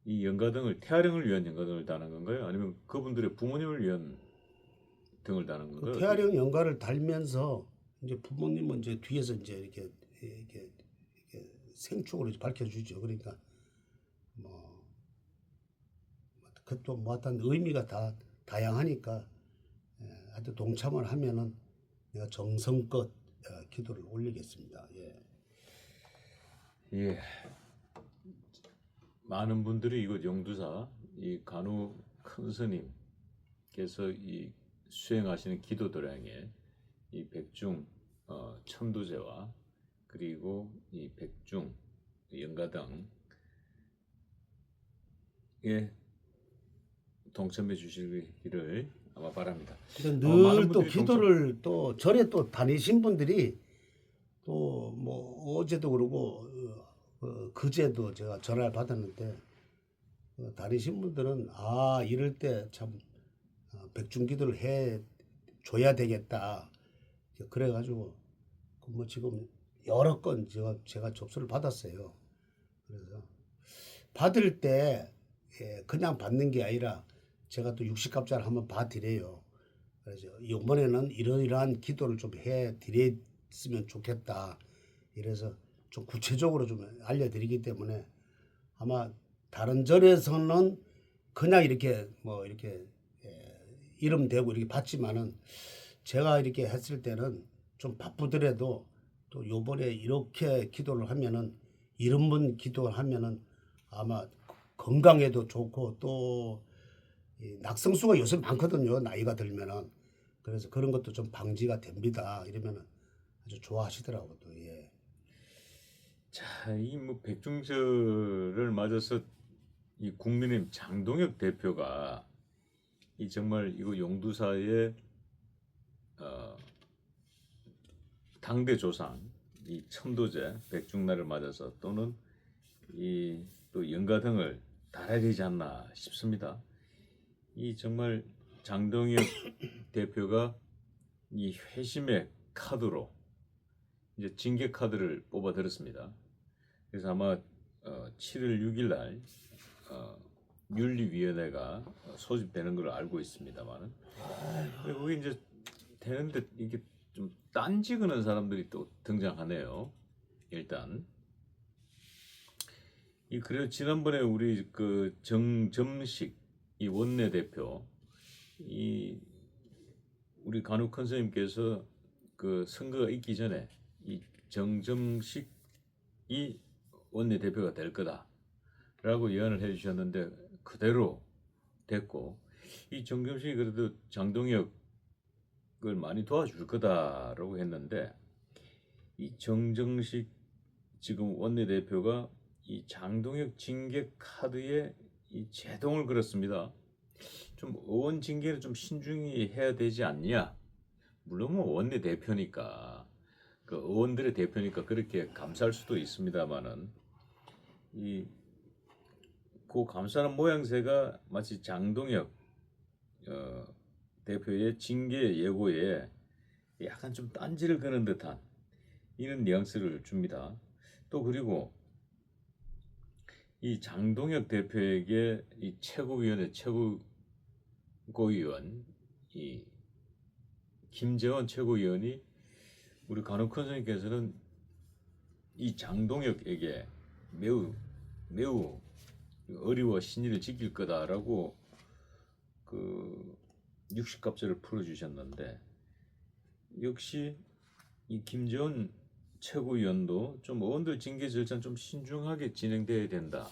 이 연가등을 태아령을 위한 연가등을 다는 건가요? 아니면 그분들의 부모님을 위한 등을 다는 건가요? 그 태아령 연가를 달면서 이제 부모님은 이제 뒤에서 이제 이렇게 생축으로 이제 밝혀주죠. 그러니까 뭐 그것도 뭐 어떤 의미가 다 다양하니까 하여튼 동참을 하면은 내가 정성껏 기도를 올리겠습니다. 예. 예. 많은 분들이 이곳 용두사 이 간우 큰 스님께서 이 수행하시는 기도 도량에 이 백중 천도제와 그리고 이 백중 연가등에 동참해 주시기를 아마 바랍니다. 많은 늘 또 분들이 기도를 또 절에 또 다니신 분들이 또 뭐 어제도 그러고 그제도 제가 전화를 받았는데 다니신 분들은 아 이럴 때 참 백중기도를 해 줘야 되겠다. 그래가지고 뭐 지금 여러 건 제가 접수를 받았어요. 그래서 받을 때 그냥 받는 게 아니라 제가 또 60갑자를 한번 봐드려요. 그래서 이번에는 이러이러한 기도를 좀 해드렸으면 좋겠다. 이래서 좀 구체적으로 좀 알려드리기 때문에 아마 다른 절에서는 그냥 이렇게 뭐 이렇게 이름 대고 이렇게 받지만은 제가 이렇게 했을 때는 좀 바쁘더라도 또 요번에 이렇게 기도를 하면은 이름문 기도를 하면은 아마 건강에도 좋고 또 낙성수가 요새 많거든요. 나이가 들면은. 그래서 그런 것도 좀 방지가 됩니다. 이러면은 아주 좋아하시더라고요. 또, 예. 자, 이 뭐 백중절을 맞아서 이 국민의힘 장동혁 대표가 이 정말 이거 용두사의 당대 조상 이 천도제 백중날을 맞아서 또는 이 또 연가등을 달아야 되지 않나 싶습니다. 이 정말 장동혁 대표가 이 회심의 카드로 이제 징계 카드를 뽑아 들었습니다. 그래서 아마 7월 6일 날 윤리위원회가 소집되는 걸로 알고 있습니다만은 그리고 이제 되는데 이게 좀 딴지 그는 사람들이 또 등장하네요. 일단 이 그래서 지난번에 우리 그 정점식 이 원내대표 이 우리 간혹 큰 스님께서 그 선거가 있기 전에 이 정점식이 원내대표가 될 거다라고 예언을 해주셨는데 그대로 됐고 이 정점식이 그래도 장동혁을 많이 도와줄 거다라고 했는데 이 정점식 지금 원내대표가 이 장동혁 징계 카드에 이 제동을 걸었습니다. 좀 의원 징계를 좀 신중히 해야 되지 않냐? 물론 뭐 원내 대표니까 그 의원들의 대표니까 그렇게 감사할 수도 있습니다만은 이 그 감사하는 모양새가 마치 장동혁 대표의 징계 예고에 약간 좀 딴지를 거는 듯한 이런 뉘앙스를 줍니다. 또 그리고 이 장동혁 대표에게 이 최고위원회 최고위원 이 김재원 최고위원이 우리 간혹 큰 스님께서는 이 장동혁에게 매우 어리와 신의를 지킬 거다라고 그 60갑절을 풀어주셨는데 역시 이 김재원 최고위원도 좀 의원들 징계 절차는 좀 신중하게 진행돼야 된다.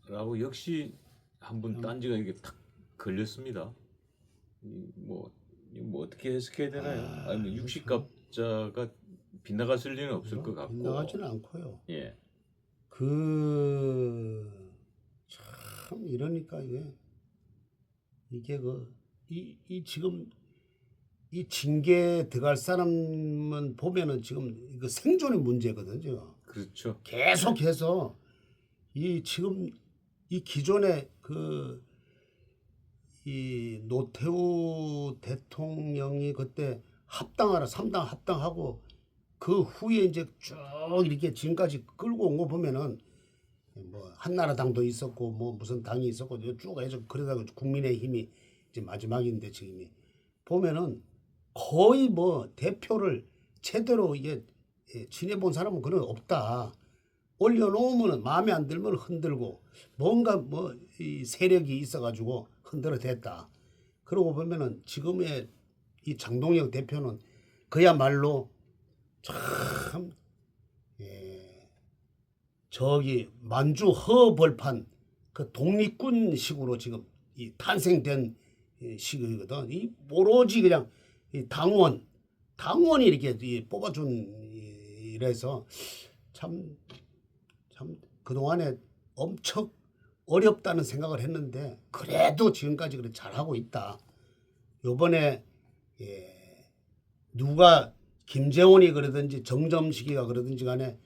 라고 역시 한번 딴지가 이게 탁 걸렸습니다. 뭐 어떻게 해석해야 되나요? 아니면 60갑자가 빗나갔을 리는 없을 것 같고. 빗나가지는 않고요. 예. 참 이러니까 이게 지금 이 징계 들어갈 사람은 보면은 지금 이거 생존의 문제거든요. 그렇죠. 계속해서 지금 이 기존의 이 노태우 대통령이 그때 합당하라 3당 합당하고 그 후에 이제 쭉 이렇게 지금까지 끌고 온 거 보면은 뭐 한나라당도 있었고 뭐 무슨 당이 있었고 쭉 해서 그러다가 국민의힘이 이제 마지막인데 지금이 보면은 거의 뭐 대표를 제대로 이게 지내본 사람은 그런 없다. 올려놓으면 마음에 안 들면 흔들고 뭔가 뭐 이 세력이 있어가지고 흔들어 댔다. 그러고 보면은 지금의 이 장동혁 대표는 그야말로 참 저기 만주 허벌판 그 독립군식으로 지금 이 탄생된 이 시기거든. 이 오로지 그냥 이 당원이 이렇게 이 뽑아준 이래서 참 그동안에 엄청 어렵다는 생각을 했는데 그래도 지금까지 그래 잘하고 있다. 요번에 누가 김재원이 그러든지 정점식이가 그러든지 간에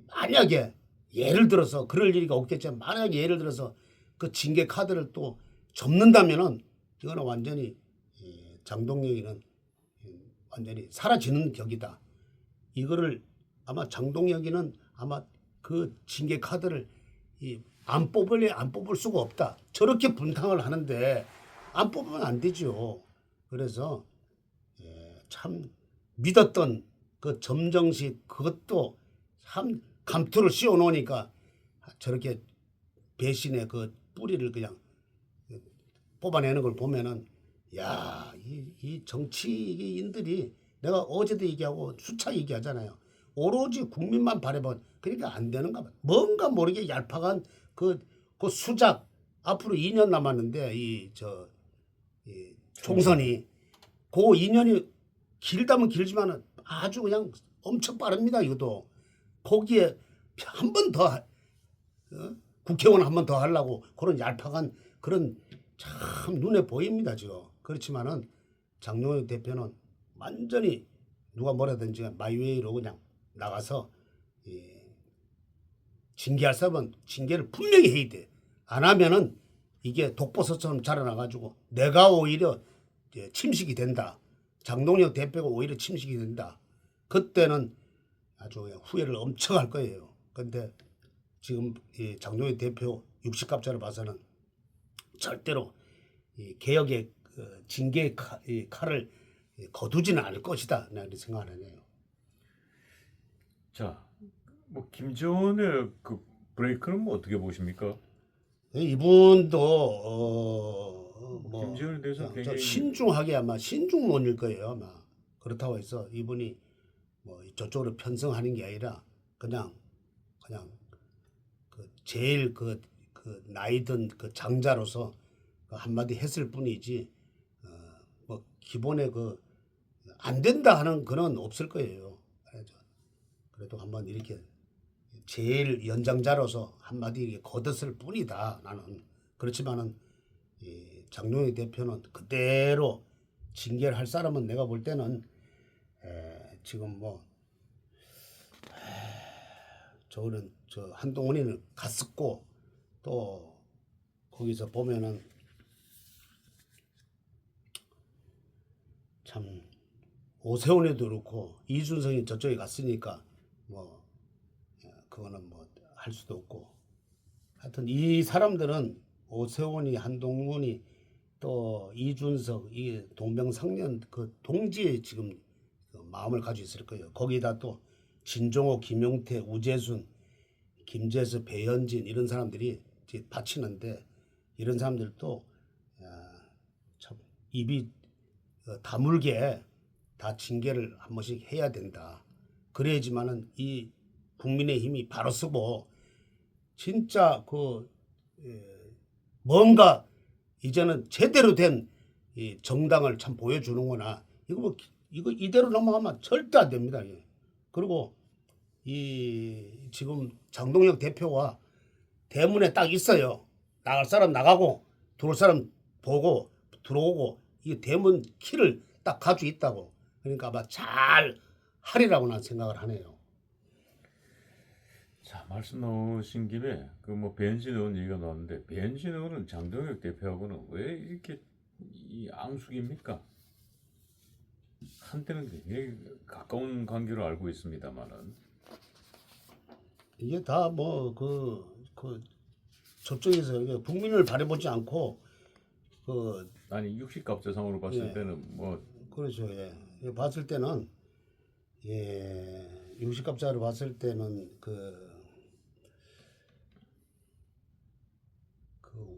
만약에 예를 들어서 그럴 일이 없겠지만 만약에 예를 들어서 그 징계 카드를 또 접는다면은 이거는 완전히 장동혁이는 완전히 사라지는 격이다. 이거를 아마 장동혁이는 아마 그 징계 카드를 안 뽑을 수가 없다. 저렇게 분탕을 하는데 안 뽑으면 안 되죠. 그래서 참 믿었던 그 점정식 그것도 참 감투를 씌워 놓으니까 저렇게 배신의 그 뿌리를 그냥 뽑아내는 걸 보면은 야, 이 정치인들이 내가 어제도 얘기하고 수차 얘기하잖아요. 오로지 국민만 바라본 그러니까 안 되는가 봐. 뭔가 모르게 얄팍한 그 수작 앞으로 2년 남았는데 이 총선이 그 2년이 길다면 길지만은 아주 그냥 엄청 빠릅니다. 이것도 거기에 한 번 더 국회의원 한 번 더 하려고 그런 얄팍한 그런 참 눈에 보입니다 지금. 그렇지만은 장동혁 대표는 완전히 누가 뭐라든지 마이웨이로 그냥 나가서 징계할 사람은 징계를 분명히 해야 돼. 안 하면은 이게 독버섯처럼 자라나가지고 내가 오히려 침식이 된다. 장동혁 대표가 오히려 침식이 된다. 그때는 아주 후회를 엄청 할 거예요. 근데 지금 이 장동혁 대표 60갑자를 봐서는 절대로 이 개혁의 그 징계 칼을 거두지는 않을 것이다. 나는 생각을 하네요. 자, 뭐 김재원의 그 브레이크는 뭐 어떻게 보십니까? 이분도 뭐 김재원에 대해서 좀 굉장히 신중하게 아마 신중론일 거예요. 아마 그렇다고 해서 이분이 뭐 저쪽으로 편성하는 게 아니라 그냥 그 제일 그 나이 든 그 장자로서 그 한마디 했을 뿐이지 뭐 기본에 그 안 된다 하는 그런 없을 거예요. 그래도 한번 이렇게 제일 연장자로서 한마디 거뒀을 뿐이다. 나는 그렇지만은 이 장동혁 대표는 그대로 징계를 할 사람은 내가 볼 때는 지금 뭐 저거는 저 한동훈이는 갔었고 또 거기서 보면은 참 오세훈이도 그렇고 이준석이 저쪽에 갔으니까 뭐 그거는 뭐 할 수도 없고 하여튼 이 사람들은 오세훈이 한동훈이 또 이준석 이 동병상련 그 동지에 지금 그 마음을 가지고 있을 거예요. 거기다 또 진종호, 김용태, 우재순, 김재수, 배현진 이런 사람들이 바치는데 이런 사람들도 참 입이 다물게 다 징계를 한 번씩 해야 된다. 그래야지만은 이 국민의힘이 바로 서고 진짜 뭔가 이제는 제대로 된 이 정당을 참 보여주는구나. 이거 이대로 넘어가면 절대 안 됩니다. 그리고 이 지금 장동혁 대표와 대문에 딱 있어요. 나갈 사람 나가고 들어올 사람 보고 들어오고 이 대문 키를 딱 가지고 있다고. 그러니까 아마 잘 하리라고 난 생각을 하네요. 자, 말씀 나오신 김에 그 뭐 배현진 의원 얘기가 나왔는데 배현진 의원은 장동혁 대표하고는 왜 이렇게 이 앙숙입니까? 한때는 굉장히 가까운 관계로 알고 있습니다만은 이게 다 뭐 그 저쪽에서 이게 국민을 바라보지 않고 그 아니 육식갑자상으로 봤을 예. 때는 뭐 그렇죠. 예. 예, 봤을 때는 유식갑자로 봤을 때는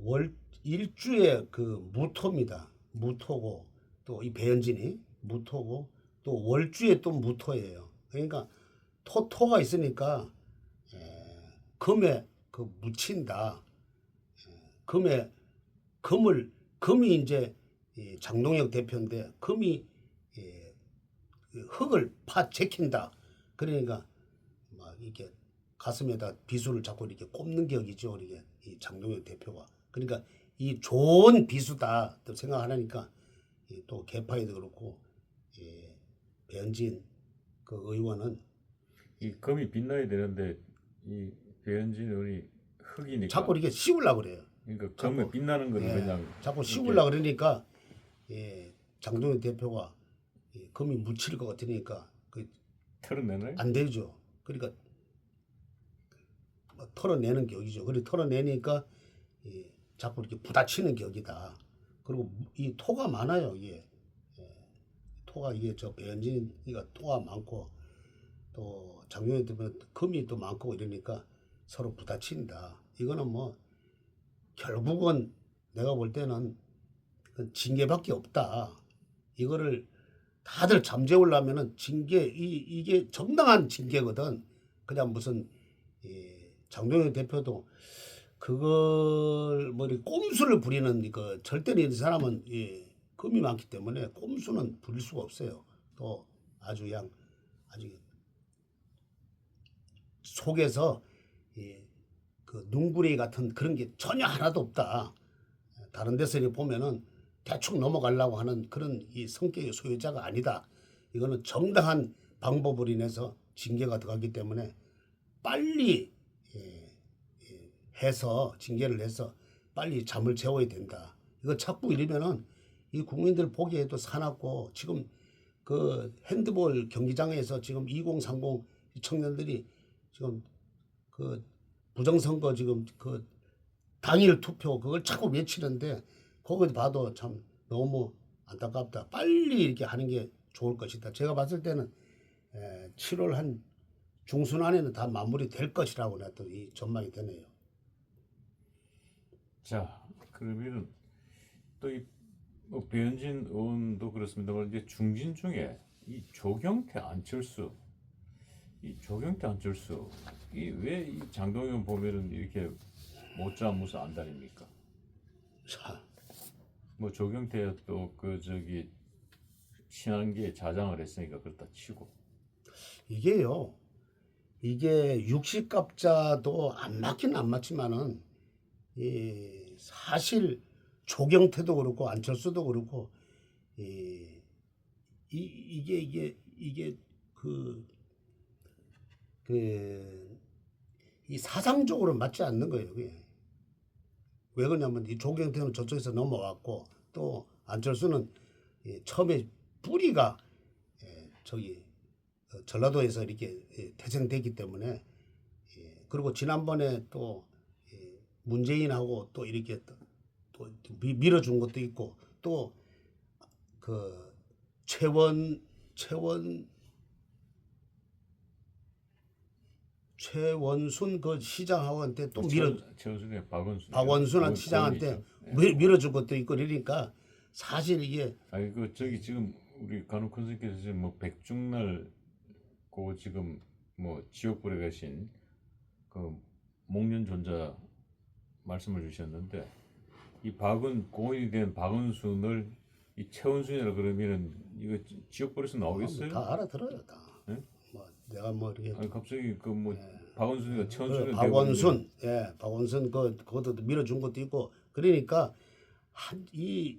월 일주의 그 무토입니다. 무토고 또 이 배현진이 무토고 또 월주에 또 무토예요. 그러니까 토가 있으니까 금에 그 묻힌다. 금이 이제 이 장동혁 대표인데 금이 그 흙을 파제킨다. 그러니까 막 이렇게 가슴에다 비수를 잡고 이렇게 꼽는 격이죠. 이게 이 장동혁 대표가. 그러니까 이 좋은 비수다 또 생각하니까 또 개파에도 그렇고 배현진 그 의원은 이 금이 빛나야 되는데 이 배현진 의원이 흙이니까 자꾸 이렇게 씌우려고 그래요. 그러니까 자꾸, 금에 빛나는 거는 예, 그냥 자꾸 씌우려고 그러니까 장동혁 대표가 금이 묻힐 것 같으니까 털어내네. 안 되죠. 그러니까 뭐 털어내는 격이죠. 그리고 털어내니까 자꾸 이렇게 부딪히는 격이다. 그리고 이 토가 많아요. 이게 토가 이게 저 배현진이가 토가 많고 또 장동혁 대표는 금이 또 많고 이러니까 서로 부딪힌다. 이거는 뭐 결국은 내가 볼 때는 징계밖에 없다. 이거를 다들 잠재우려면은 징계 이게 정당한 징계거든. 그냥 무슨 장동혁 대표도 그걸 뭐 이렇게 꼼수를 부리는 그 절대 이 사람은 금이 많기 때문에 꼼수는 부릴 수가 없어요. 또 아주 그냥 아주 속에서 그 눈구리 같은 그런 게 전혀 하나도 없다. 다른 데서 이렇게 보면은 대충 넘어가려고 하는 그런 이 성격의 소유자가 아니다. 이거는 정당한 방법으로 인해서 징계가 들어가기 때문에 빨리 해서 징계를 해서 빨리 잠을 재워야 된다. 이거 자꾸 이러면은 이 국민들 보기에도 사납고 지금 그 핸드볼 경기장에서 지금 2030 청년들이 지금 그 부정선거 지금 그 당일 투표 그걸 자꾸 외치는데 거기 봐도 참 너무 안타깝다. 빨리 이렇게 하는 게 좋을 것이다. 제가 봤을 때는 7월 한 중순 안에는 다 마무리될 것이라고 또 이 전망이 되네요. 자, 그러면은 또 이 뭐 배현진 의원도 그렇습니다만 이제 중진 중에 이 조경태 안철수 이 왜 이 장동현 보면은 이렇게 못자 무서 안 다닙니까? 자, 뭐 조경태 또 그 저기 친한계 자장을 했으니까 그렇다 치고 이게요. 이게 육식갑자도 안 맞긴 안 맞지만은 사실 조경태도 그렇고 안철수도 그렇고 이게 이 사상적으로 맞지 않는 거예요. 그게. 왜 그러냐면 이 조경태는 저쪽에서 넘어왔고 또 안철수는 처음에 뿌리가 저기 전라도에서 이렇게 태생됐기 때문에 그리고 지난번에 또 문재인하고 또 이렇게 또 밀어준 것도 있고 또 그 최원순 그 시장하고한테 또 최원순의 박원순한 시장한테 밀어준 것도 있고 그러니까 사실 이게 아니 그 저기 지금 우리 간혹 선생님께서 지금 뭐 백중날 고 지금 뭐 지역불에 계신 그 목련 존자 말씀을 주셨는데 이 고인이 된 박원순을 이 최원순이라 그러면은 이거 지역불에서 나오겠어요? 다 알아들어요 다. 네? 뭐 내가 뭐 이렇게 아니 갑자기 그 뭐 박원순이가 그 최원순이 박원순 박원순 그것도 밀어준 것도 있고 그러니까 이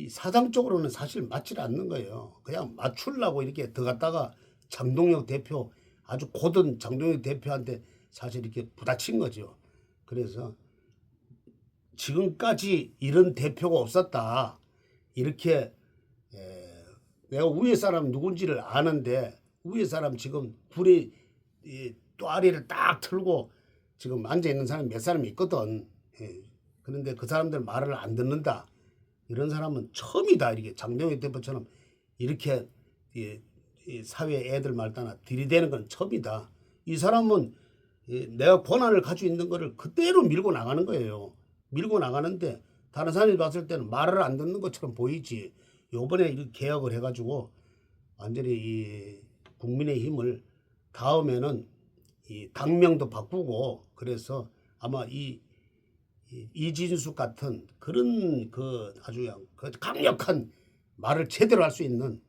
사상적으로는 사실 맞지 않는 거예요. 그냥 맞추려고 이렇게 들어갔다가 장동혁 대표 아주 고든 장동혁 대표한테 사실 이렇게 부딪힌 거죠. 그래서 지금까지 이런 대표가 없었다. 이렇게 내가 위에 사람 누군지를 아는데 위에 사람 지금 불에 또아리를 딱 틀고 지금 앉아 있는 사람이 몇 사람이 있거든. 예. 그런데 그 사람들 말을 안 듣는다. 이런 사람은 처음이다. 이렇게 장동혁 대표처럼 이렇게 이 사회 애들 말따나 들이대는 건 처음이다. 이 사람은 내가 권한을 가지고 있는 거를 그대로 밀고 나가는 거예요. 밀고 나가는데 다른 사람이 봤을 때는 말을 안 듣는 것처럼 보이지. 요번에 이 개혁을 해가지고 완전히 이 국민의힘을 다음에는 이 당명도 바꾸고 그래서 아마 이진숙 같은 그런 그 아주 그냥 그 강력한 말을 제대로 할 수 있는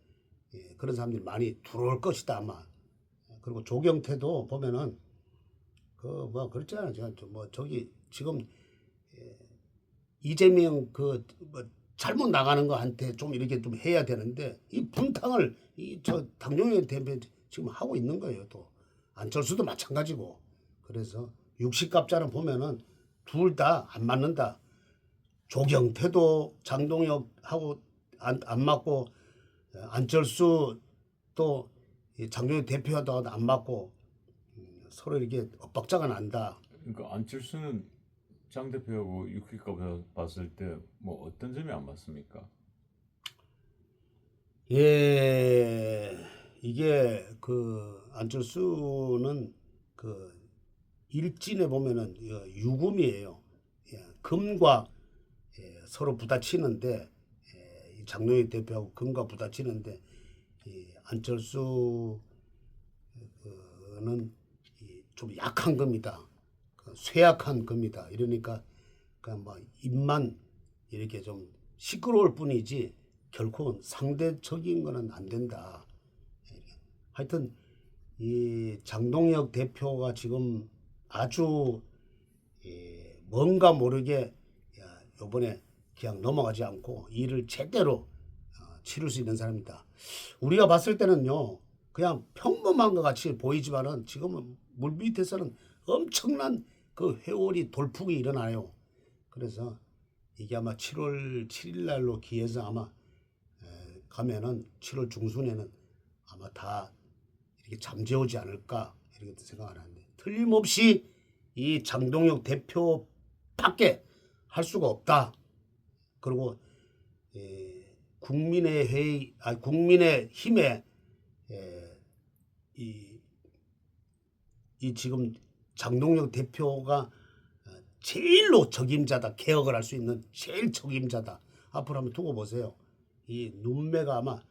그런 사람들이 많이 들어올 것이다 아마. 그리고 조경태도 보면은 그 뭐 그렇잖아요. 뭐 저기 지금 이재명 그 뭐 잘못 나가는 거한테 좀 이렇게 좀 해야 되는데 이 분탕을 이 저 당정의 대표 지금 하고 있는 거예요. 또 안철수도 마찬가지고. 그래서 60갑자는 보면은 둘 다 안 맞는다. 조경태도 장동혁하고 안 맞고 안철수 또 장동혁 대표하고도 안 맞고 서로 이렇게 엇박자가 난다. 그러니까 안철수는 장 대표하고 6기가 봤을 때 뭐 어떤 점이 안 맞습니까? 예, 이게 그 안철수는 그 일진에 보면은 유금이에요. 예, 금과 서로 부딪히는데 이 장동혁 대표하고 금과 부딪히는데 이 안철수는 좀 약한 금이다. 쇠약한 금이다. 이러니까 그냥 뭐 입만 이렇게 좀 시끄러울 뿐이지 결코 상대적인 거는 안 된다. 하여튼 이 장동혁 대표가 지금 아주 뭔가 모르게 이번에 그냥 넘어가지 않고 일을 제대로 치를 수 있는 사람이다. 우리가 봤을 때는요 그냥 평범한 것 같이 보이지만은 지금은 물 밑에서는 엄청난 그 회오리 돌풍이 일어나요. 그래서 이게 아마 7월 7일 날로 기해서 아마 가면은 7월 중순에는 아마 다 이렇게 잠재우지 않을까 이렇게 생각을 하는데 틀림없이 이 장동혁 대표밖에 할 수가 없다. 그리고 국민의힘에 이 지금 장동혁 대표가 제일로 적임자다. 개혁을 할 수 있는 제일 적임자다. 앞으로 한번 두고 보세요. 이 눈매가 아마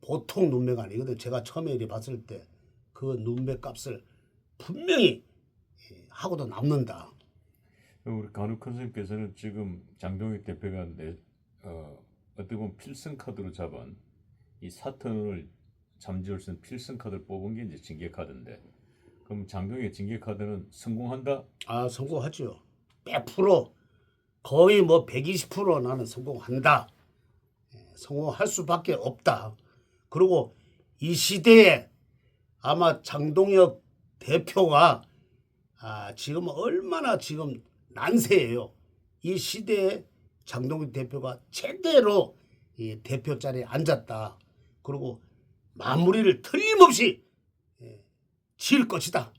보통 눈매가 아니거든. 제가 처음에 이렇게 봤을 때 그 눈매 값을 분명히 하고도 남는다. 우리 간욱 선생님께서는 지금 장동혁 대표가 어떻게 보면 필승 카드로 잡은 이 사건을 잠재울 수 있는 필승 카드를 뽑은 게 이제 징계 카드인데, 그럼 장동혁의 징계 카드는 성공한다? 아, 성공하죠. 100% 거의 뭐 120% 나는 성공한다. 성공할 수밖에 없다. 그리고 이 시대에 아마 장동혁 대표가 지금 얼마나 지금 난세예요. 이 시대에 장동혁 대표가 제대로 이 대표 자리에 앉았다. 그리고 마무리를 틀림없이 지을 것이다.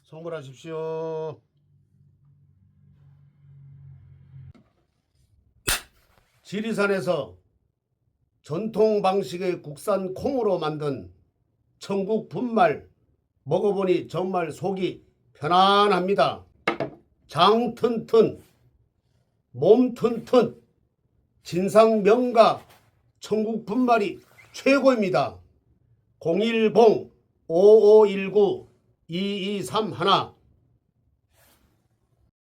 선물하십시오. 지리산에서 전통 방식의 국산 콩으로 만든 천국 분말 먹어보니 정말 속이 편안합니다. 장 튼튼, 몸 튼튼, 진상 명가 천국 분말이 최고입니다. 010-5519-2231